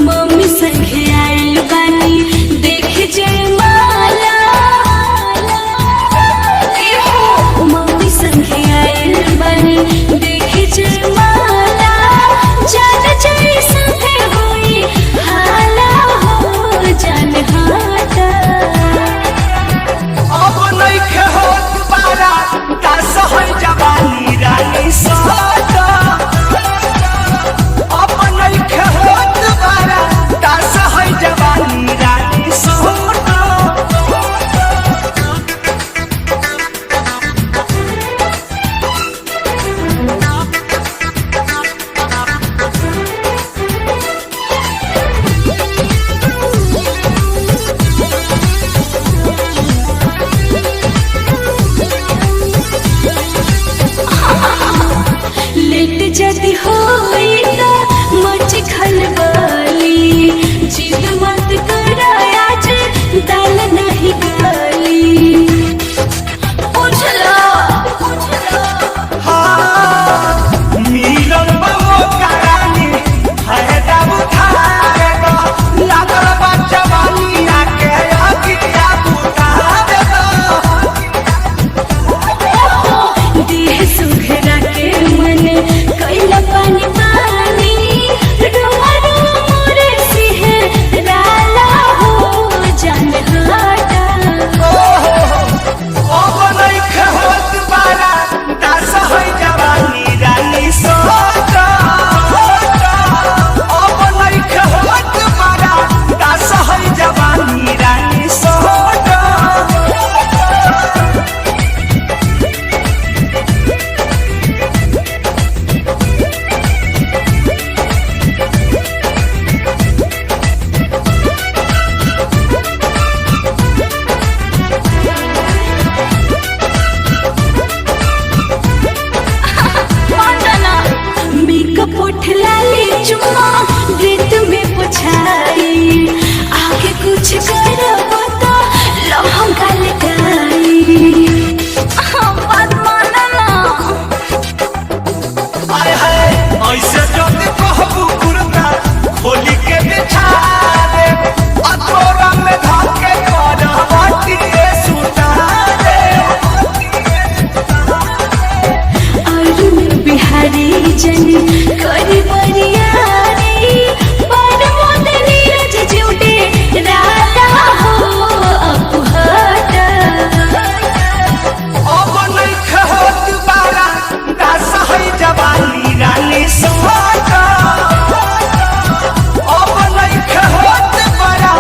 मम्मी संगे आइल बानी देख जयमाला। मम्मी संगे आइल बानी देख जयमाला। जान जाई संगे होई हाला हो जान हाटा। अब नइखे होत बारा दास है जवानी रानी साटा। अब नइखे होत बारा दास है जवानी रानी साटा। लेट जदी होई ता मच खलबली। जिद मत करा आज दाल नहीं गली। उछला मिलन बाबू करानी फायदा उठाए गो। लागल बा जवानी आके अगिया बुतावे गो। देह सुघरा के मन कैला पानी पानी। रुआ रुआ मोरे सिहराला हो जान हाटा। अब नइखे होत बारा दास है जवानी रानी साटा। अब नइखे होत बारा दास है जवानी रानी साटा। मेकअप उठला ले चुम्मा रेत में पुछाई। आगे कुछ करबो तो लहंगा लगाई। बात माना ना। आय हाय ऐसे जल्दी कहबू कुर्ता खोली के बिछा दे। अतोरा में धाके करवटी सुता दे। अरुण बिहारी जन करी बरियारी। पर मोदनी रज जुटे राला हो अपहटा। अब नइखे होत बारा दास है जवानी रानी साटा। अब नइखे होत बारा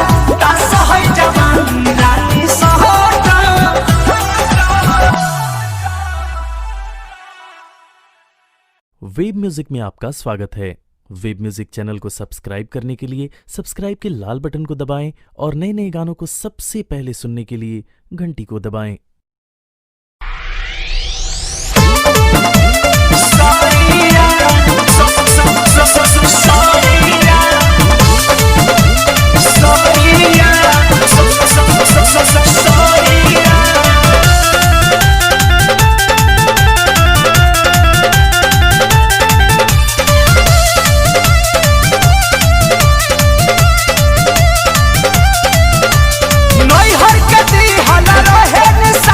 दास है जवानी रानी साटा। वेब म्यूजिक में आपका स्वागत है। वेब म्यूजिक चैनल को सब्सक्राइब करने के लिए सब्सक्राइब के लाल बटन को दबाएं और नए नए गानों को सबसे पहले सुनने के लिए घंटी को दबाएं। नैहर के दिहल रहे निशा।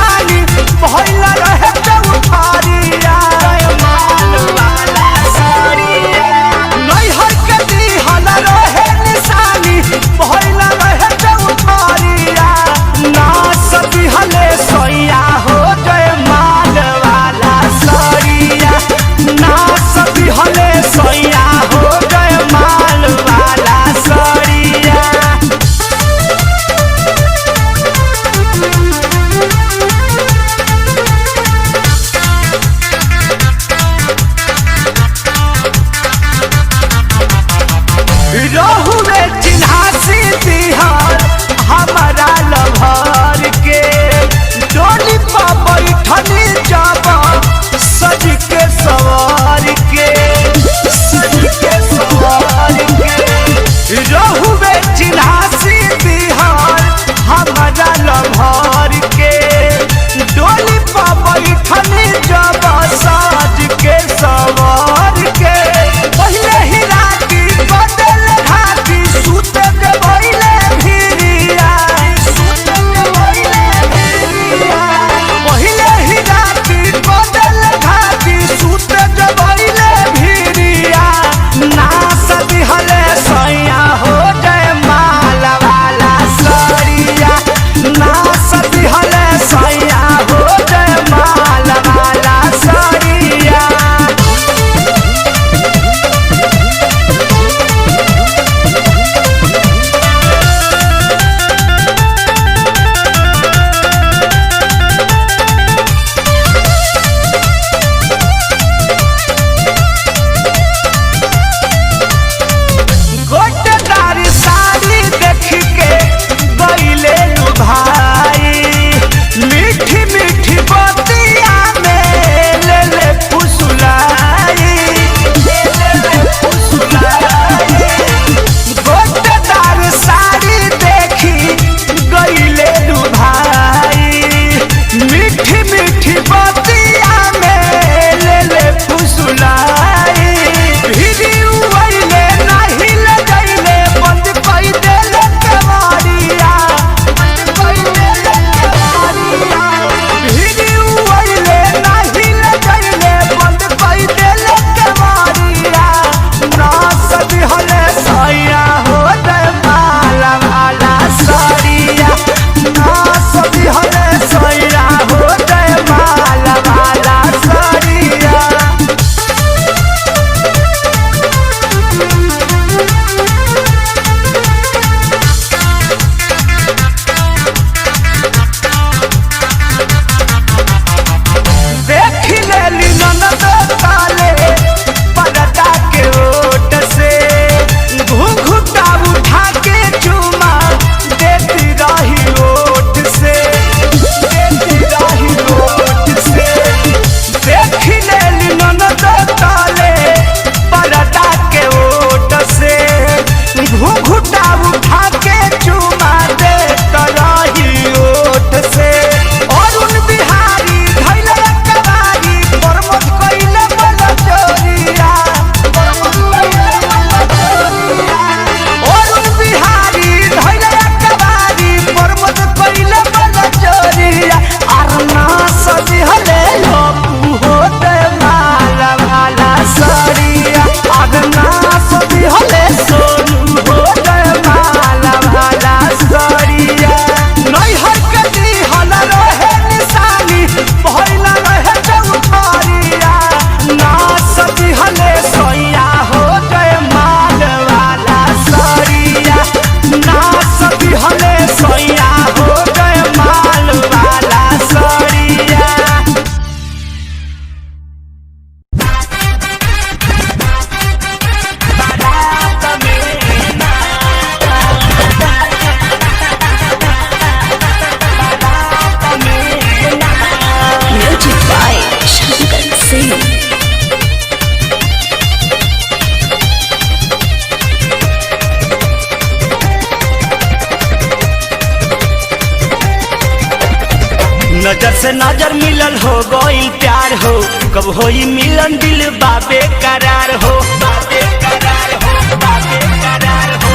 नजर से नजर मिलल हो गइल प्यार हो, कब होई मिलन दिल बाबे करार हो, बाबे करार हो, बाबे करार हो।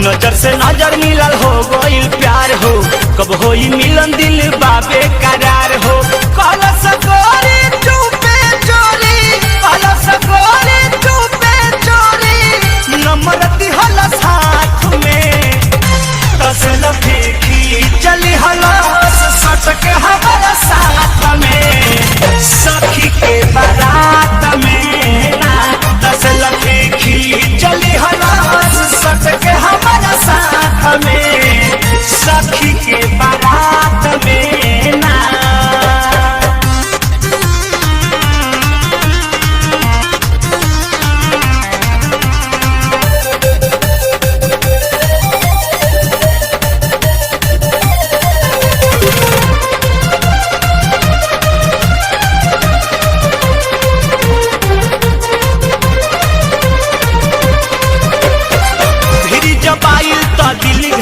नजर से नजर मिलल हो गइल प्यार हो, कब होई मिलन दिल बाबे करार हो। काला सकोरी चुपे चोरी, काला सकोरी चुपे चोरी, नंबर दिहल साथ में तसल फेंकी चली हलास सटक हमारा साथ में, सखी के बारात में ना तसल फेंकी चली हलास सटक हमारा साथ में, सखी के बारात में ना।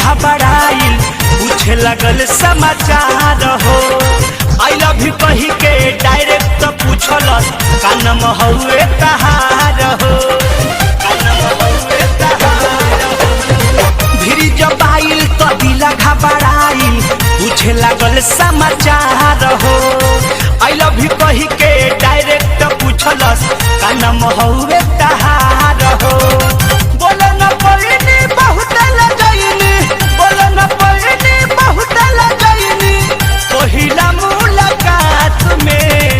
घबराइल पूछे लगल समाचार हो, आई लव यू कही के डायरेक्ट पूछलस का नाम हउए तहार हो, का नाम हउए तहार हो। भिरी जब आइल तो दिल घबराइल पूछे लगल समाचार हो, आई लव यू कही के डायरेक्ट पूछलस का नाम हउए तहार हो। बोले न पड़नी बहुत लजैनी, बोले न पड़नी बहुत लजैनी, पहिला मुलाकात में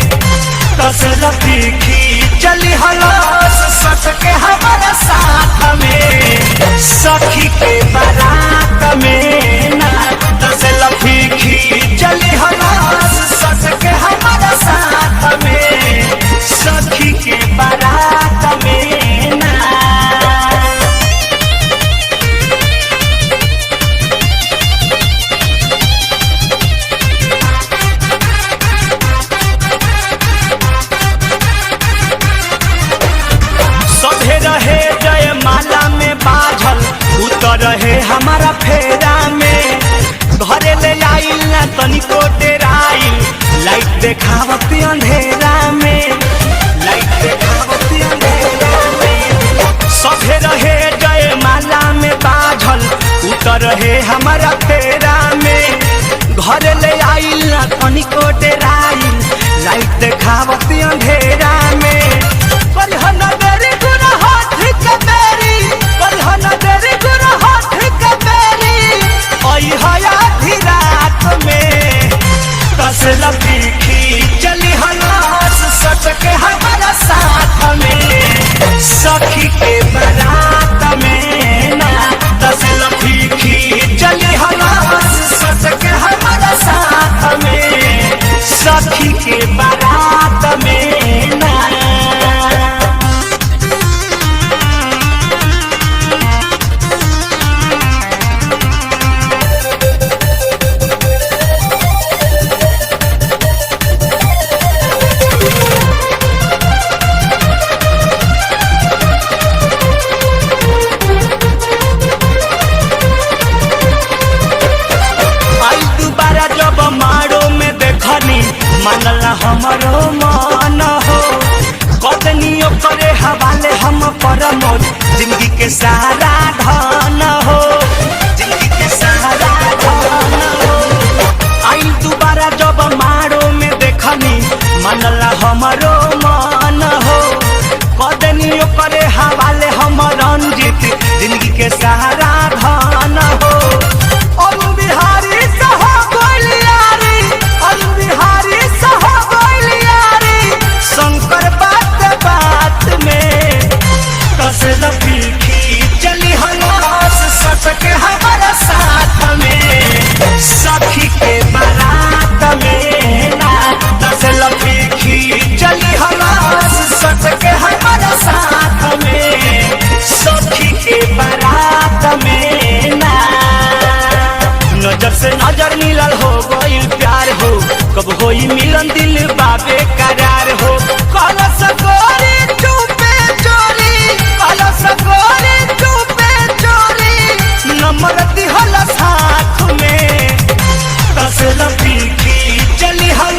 तसल तीखी चली हलास सटके हमारा साथ में, सखी के बारात में ना तसल तीखी चली हलास सटके हमारा साथ में, सखी के बारात में ना। रहे जय माला में बाझल उतर रहे हमारा फेरा में, घरे ले आइल ना तनिको डेराइल, लाइट देखावत अंधेरा में, लाइट देखावत अंधेरा में। सभे रहे जय माला में बाझल उतर रहे हमारा फेरा में, घरे ले आइल ना तनिको डेराइल, लाइट देखावत अंधेरा में। चली हलास सटके हमारा साथ में, सखी के बारात में ना तसल फीकी चली हलास सटके हमारा साथ में, सखी के बारात में ना। मनला हमरो मन हो, कदनी करे हवाले हम परमोद, जिंदगी के सारा धन हो, जिंदगी के सारा धन हो। आई दोबारा जब मारो में देखनी मनला हमरो मन हो, कदनी करे हवाले हम रंजित, जिंदगी के सारा धन हो। और बिहारी शंकर बात बात में तसल फीकी चली हलास सटके हमारा साथ में, सखी के बारात में ना तसल फीकी चली हलास सटके हमारा साथ में, सखी के बारात में ना। नजर से नजर मिलल हो गइल प्यार हो, कब होई मिलन दिल बाबे करार हो। काला सकोरी चुपे चोरी, काला सकोरी चुपे चोरी, नंबर दिहल साथ में तसल फीकी चली हल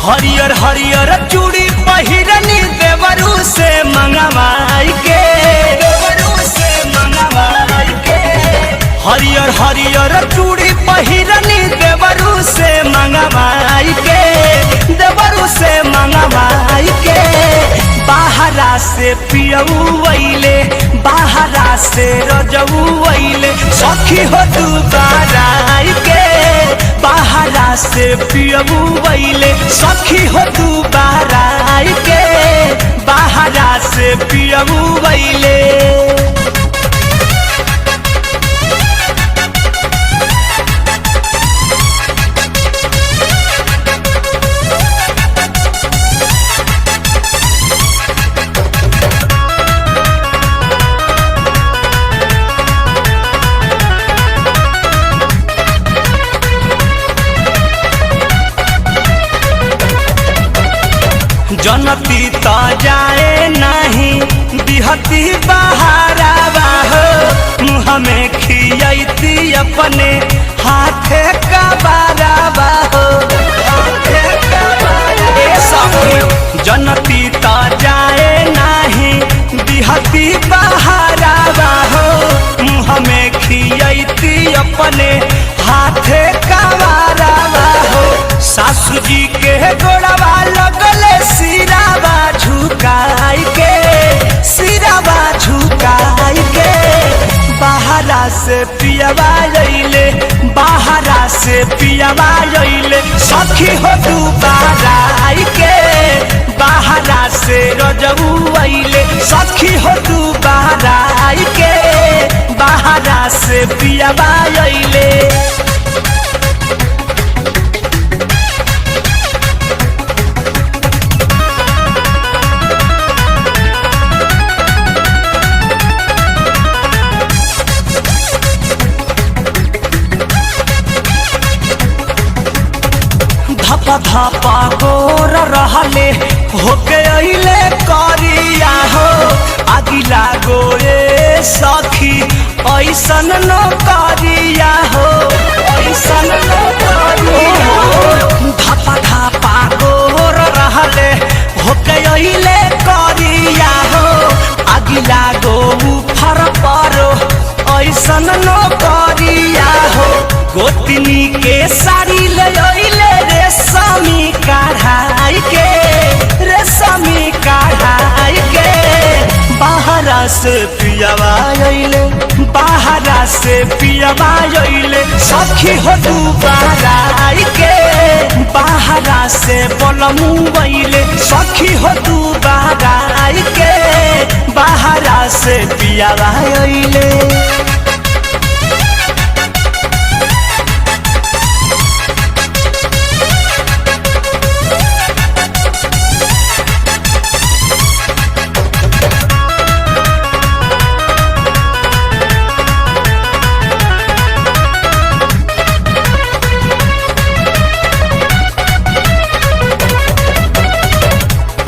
हरियर हरियर चूड़ी पहिरनी देवरू से मंगवाई के, देवरू से मंगवाई के। हरियर हरियर चूड़ी पहिरनी देवरू से मंगवाई के, देवरू से मंगवाई के। बाहरा से पियऊ वैले, बाहरा से रजऊ वैले, सखी हो तू बाराई के। बाहरा से पियऊ वैले, सखी हो तू बाराई के। बाहरा से पियऊ वैले। जनती तो जाए नहीं दिहती बहारावा हो, मुँह में खियती अपने हाथे का बारावा हो, हाथे का बारावा। जनती तो जाए नहीं दिहती बहारावा हो, मुँह में खियती अपने हाथे का बारावा हो। सासू जी के गोड़वा लगले सिरावा झुकाई के, सिरावा झुकाई के। बाहरा से पियवा लैले, बाहरा से पियवा लैले, सखी हो तू बाराई के। बाहरा से रजऊ अइले, सखी हो तू बाराई के। बाहरा से पियवा लैले। धपा धपा गोर रहले, होके अइले करिया हो। आगी लागो ए सखी ऐसन न करिया हो, ऐसन न करिया हो। धपा धपा गोर रहले, होके अइले करिया हो। आगी लागो उफर परो ऐसन न करिया हो। गोतनी के साड़ी ले अइले रेशमी कढ़ाई के, रेशमी कढ़ाई के। बाहरा से पियवा अइले, बाहरा से पियवा अइले, सखी हो तू बाराई के। बाहरा से बलमू अइले, सखी हो तू बाराई के। बाहरा से पियवा अइले।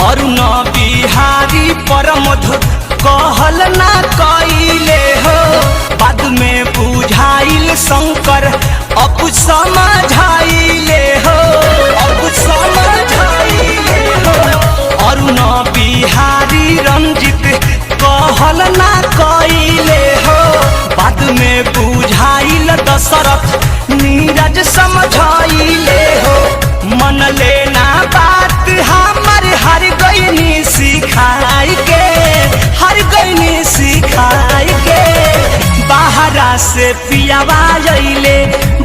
अरुण बिहारी परमध कहल ना कइले हो, बाद में बुझाइल शंकर अब समझाइले हो, अब समझाइले हो। अरुण बिहारी रंजित कहल ना कइले हो, बाद में बुझाइल दशरथ नीरज समझाइले हो। मन लेना बात हमर हर गईनी सिखाई के, हर गईनी सिखाई के। बाहरा से पियवा अइले,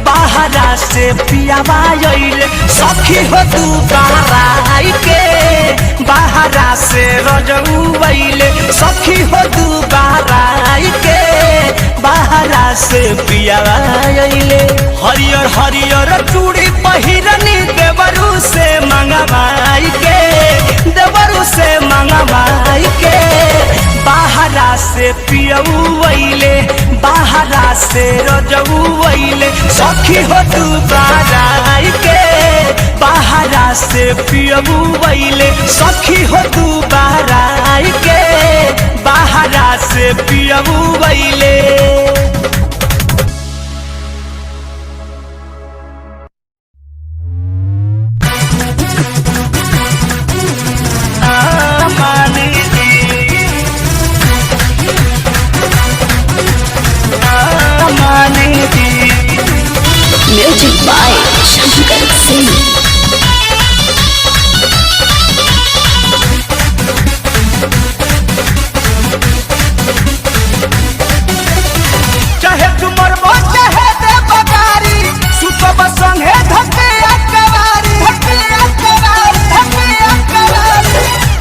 बाहरा से पियवा अइले, सखी हो तू बाराई के। बाहरा से रजऊ अइले, सखी हो तू बाराई के। बाहरा से पियवा अइले। हरियर हरियर चूड़ी पहिरनी देवरू से मंगवाई के, देवरू से मंगवाई के। बाहरा से पियऊ अइले, बाहरा से रजऊ अइले, सखी हो तू बाराई के। बाहरा से पियऊ अइले, सखी हो तू बाराई के। बाहरा से पियऊ अइले। सुनी। चाहे तुमर बच्चे है दे बगारी सुतब संगे धके अकवारी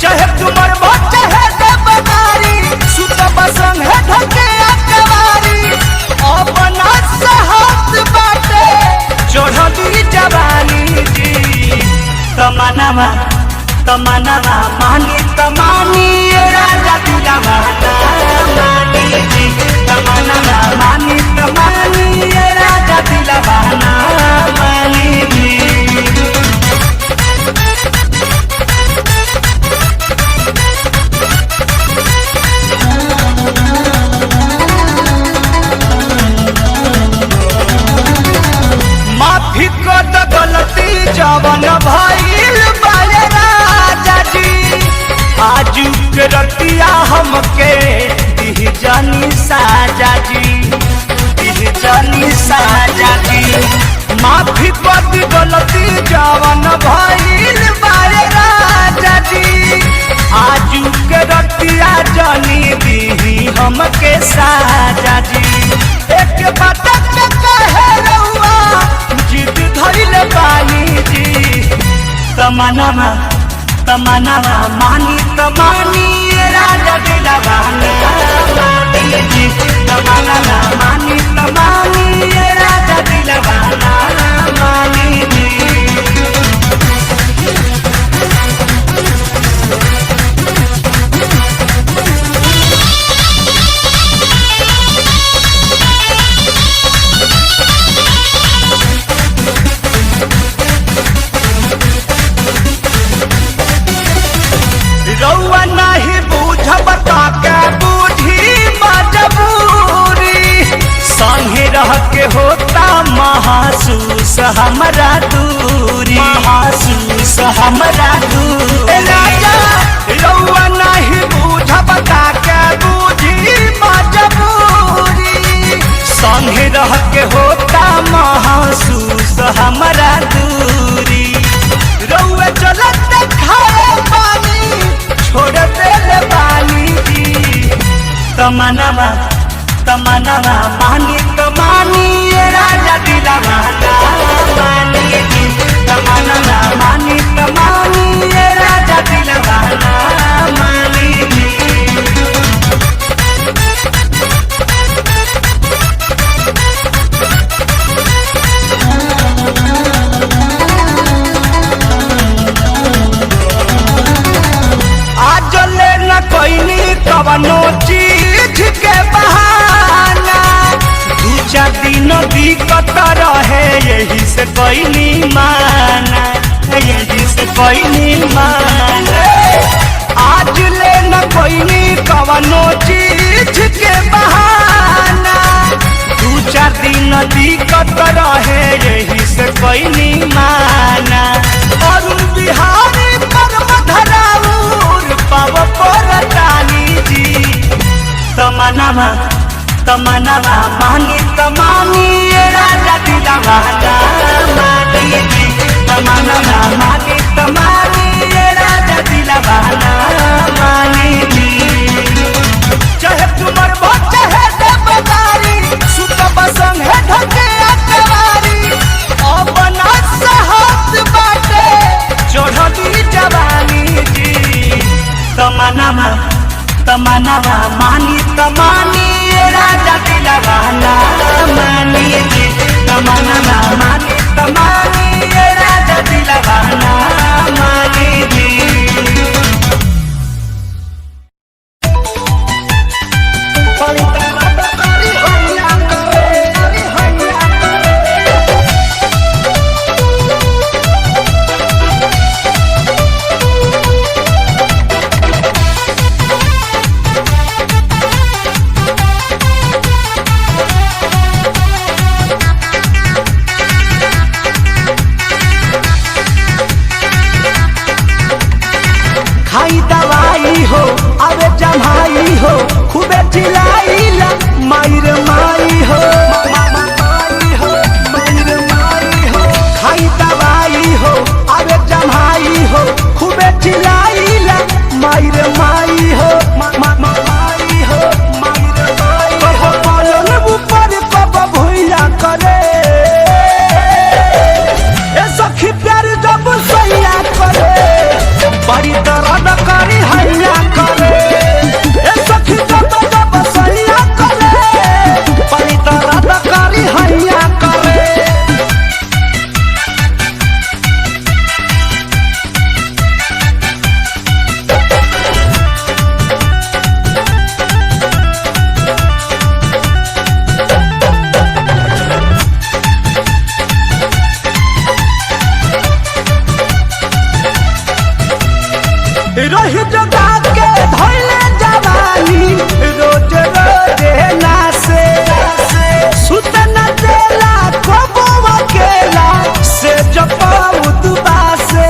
चाहे तुमर बच्चे है दे बगारी सुतब संगे धके अकवारी अपना साहस बाटे चढ़ली जवानी जी तमन्ना मानी तमानी राजा दिला मानी जी तमन्ना मानी तमानी राजा दिला मानी जी। माफी कर द गलती जवन भइल बारे राजा जी आजू के रतिया हमके दिह जानी साजा जी दिह जानी साजा जी माफी कर द गलती जवन भइल बारे राजा जी आजू के रतिया जानी दिही हमके साजा जी एक बात के कहे रहुआ जिद धइल बानी जी तमन्ना मानी तमानी राजा दिला मानी जी तमन्ना मानी तमानी राजा दिला मानी जी। रउआ नहीं बूझब के बूझी मजबूरी संगे रह के होता महसूस हमरा दूरी महसूस हमरा दूरी राजा रउआ नहीं बूझब के बूझी मजबूरी संगे रह के होता महसूस हमरा दूरी रउआ चलत खाए पानी छोड़ दे पानी जी तमन्ना मानी तमानी राजा दिला मानी जी तमन्ना मानी तमानी राजा दिला मानी जी। आज ले न कोई कवनो चीज के बहाना दू चार दिन दिक्कत रहे यही से कोई माना यही से कोई माना आज ले न कोई कवनो चीज के बहाना दू चार दिन दिक्कत रहे यही से कोई माना और बिहारी पर मधराऊर पाव परतानी जी तमन्ना मानी तमानी राजा दिला मानी जी तमन्ना मानी तमानी राजा दिला मानी जी चाहे तुमर बच्चे है दे बगारी सुतब संगे धके अकवारी अपना साहस बाटे चढ़ली जवानी जी तमन्ना मानी तमानी राजा दिला मानी जी तमन्ना मानी तमानी राजा दिला मानी जी। रही जगा के धइले जवानी रोज रोज नासे सुत न देला कबो अकेला से जपाऊ दुबासे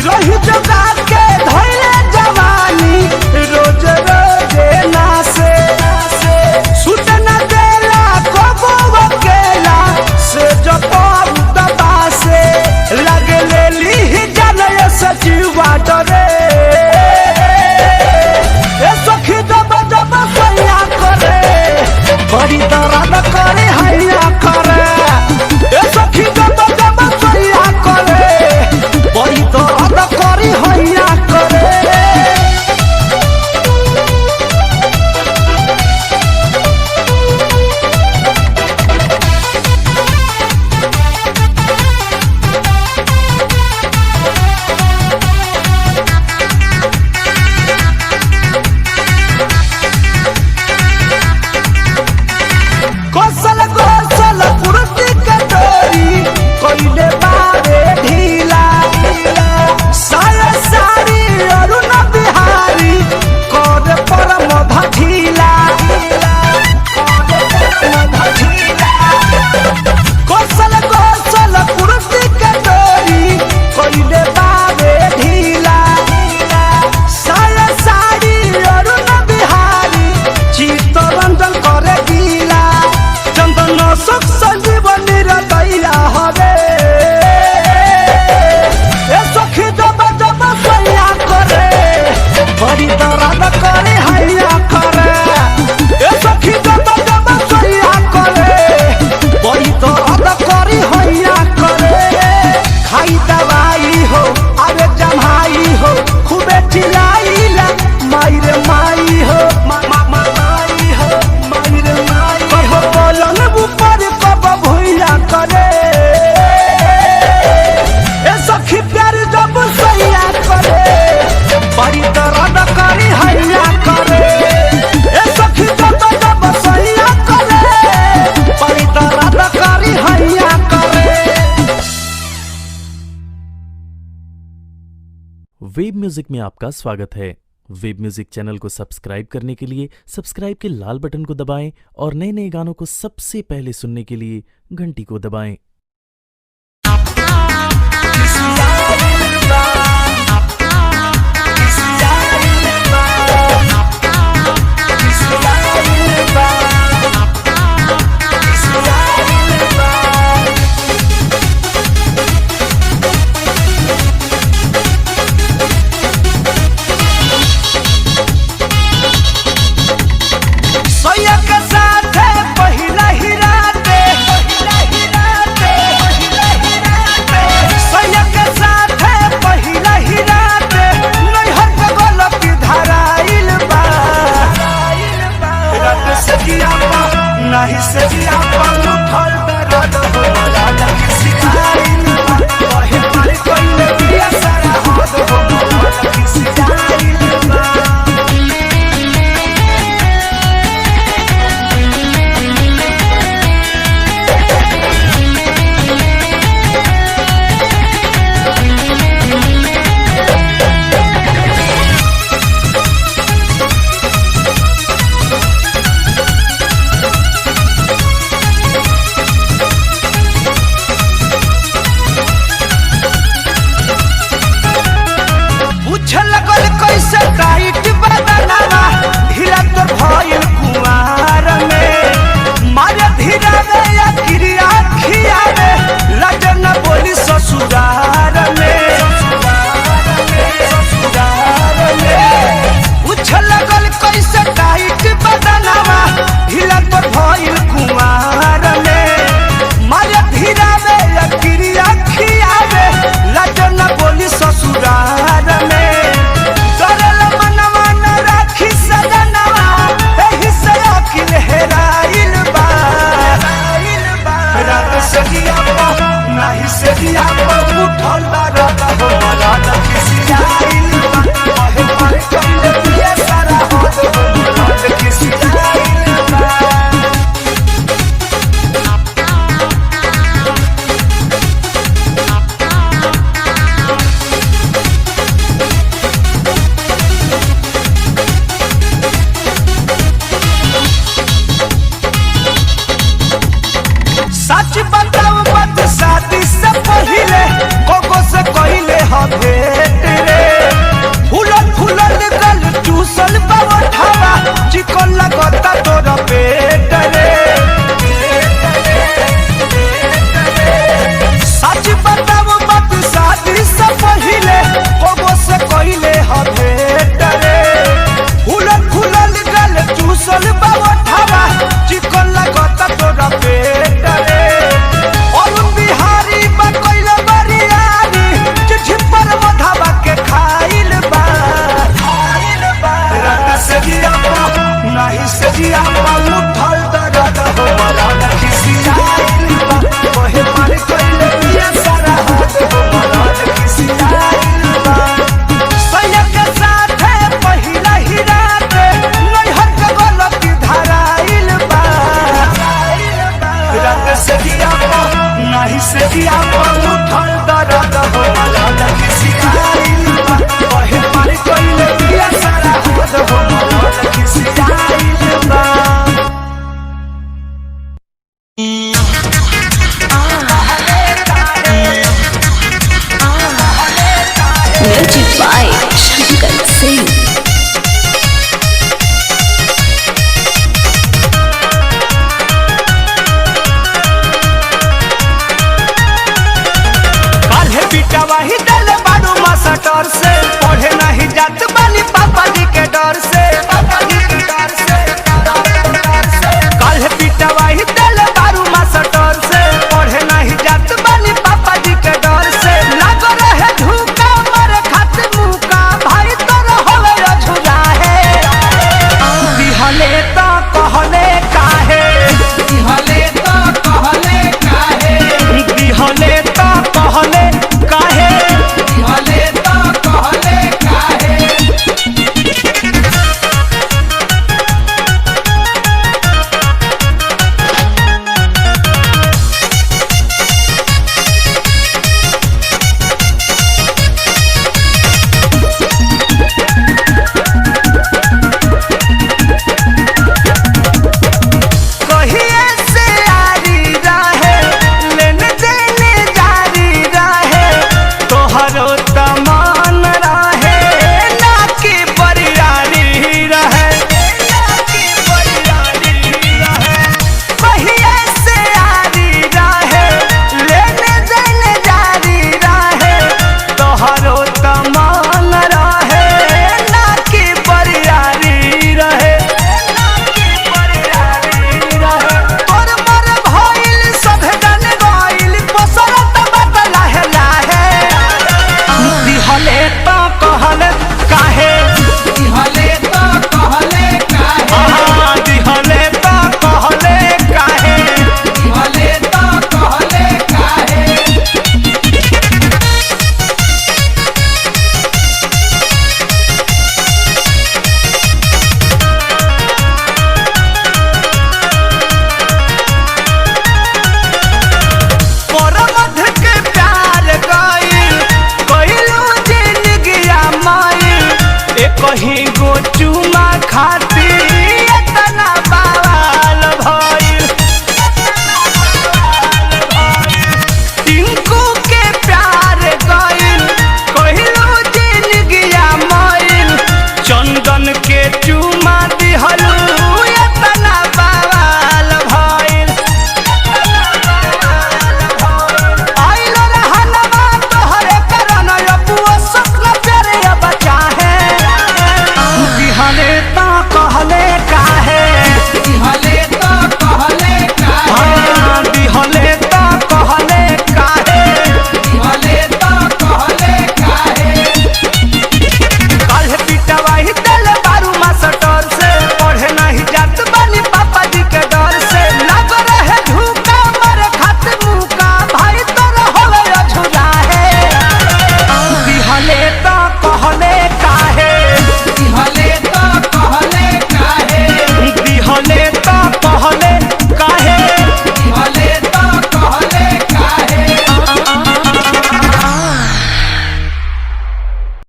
रही जगा के धइले जवानी रोज रोज नासे सुत न देला कबो अकेला से जपाऊ दुबासे लगे लेली जाने सजीवा डरे ए सखी जब जब सैया करे बड़ी दर्द करे हैया करे ए सखी जब जब सैया करे बड़ी दर्द करे हैया करे कौशल कौशल पूर्ति के डोरी कोइले बारे ढीला साया सारी अरुण बिहारी कर पर मधा ढीला कौशल कौशल पूर्ति के डोरी कोइले बारे ढीला साया सारी अरुण बिहारी चित्तरंजन करे गीला चंदन सुख संजीवनी रतैया हवे ए सखी जब जब सैया करे बड़ी दर्द करे हैया करे ए सखी जब जब सैया करे बड़ी दर्द करे हैया करे खाई दवाई हो अरे जमाई हो खूबे चिल्लाईला माई रे माई हो माई हो माई रे माई हो पलंग ऊपर कब भुइया करे ए सखी प्यार जब सैया करे बड़ी दर्द करे हैया करे ए सखी जब जब सैया करे बड़ी दर्द करे हैया करे। वेब म्यूजिक में आपका स्वागत है। वेब म्यूजिक चैनल को सब्सक्राइब करने के लिए सब्सक्राइब के लाल बटन को दबाएं और नए नए गानों को सबसे पहले सुनने के लिए घंटी को दबाएं। सैया के साथ पहिला ही राते सैया के साथ पहिला ही राते नैहर पे गोलकी धराइल बा रात से दिया नहीं से दिया उठल दर्द हो लाला सिखाइल बा कहे मारी कोई दिया सारा हद हो लाला सिखाइल बा। चिकन लगता तोरा पेट रे। सच बताओ बात शादी से पहिले कबो से कइले ह भेट रे। फूलल फूलल गल चूसल बावठावा चिकन लगता तोरा पेट रे। और बिहारी बा कइले बरियारी चिट्ठी पर मधावा के खाइल बा रात से जिया नहीं से जिया उठल दर्द हो मरल खिसियाइल बा ओहे मार कइले पिया सारा हाथ हो मरल खिसियाइल बा। सैया के साथे पहिला ही रात नैहर के गलती धराइल बा रात से जिया नहीं से जिया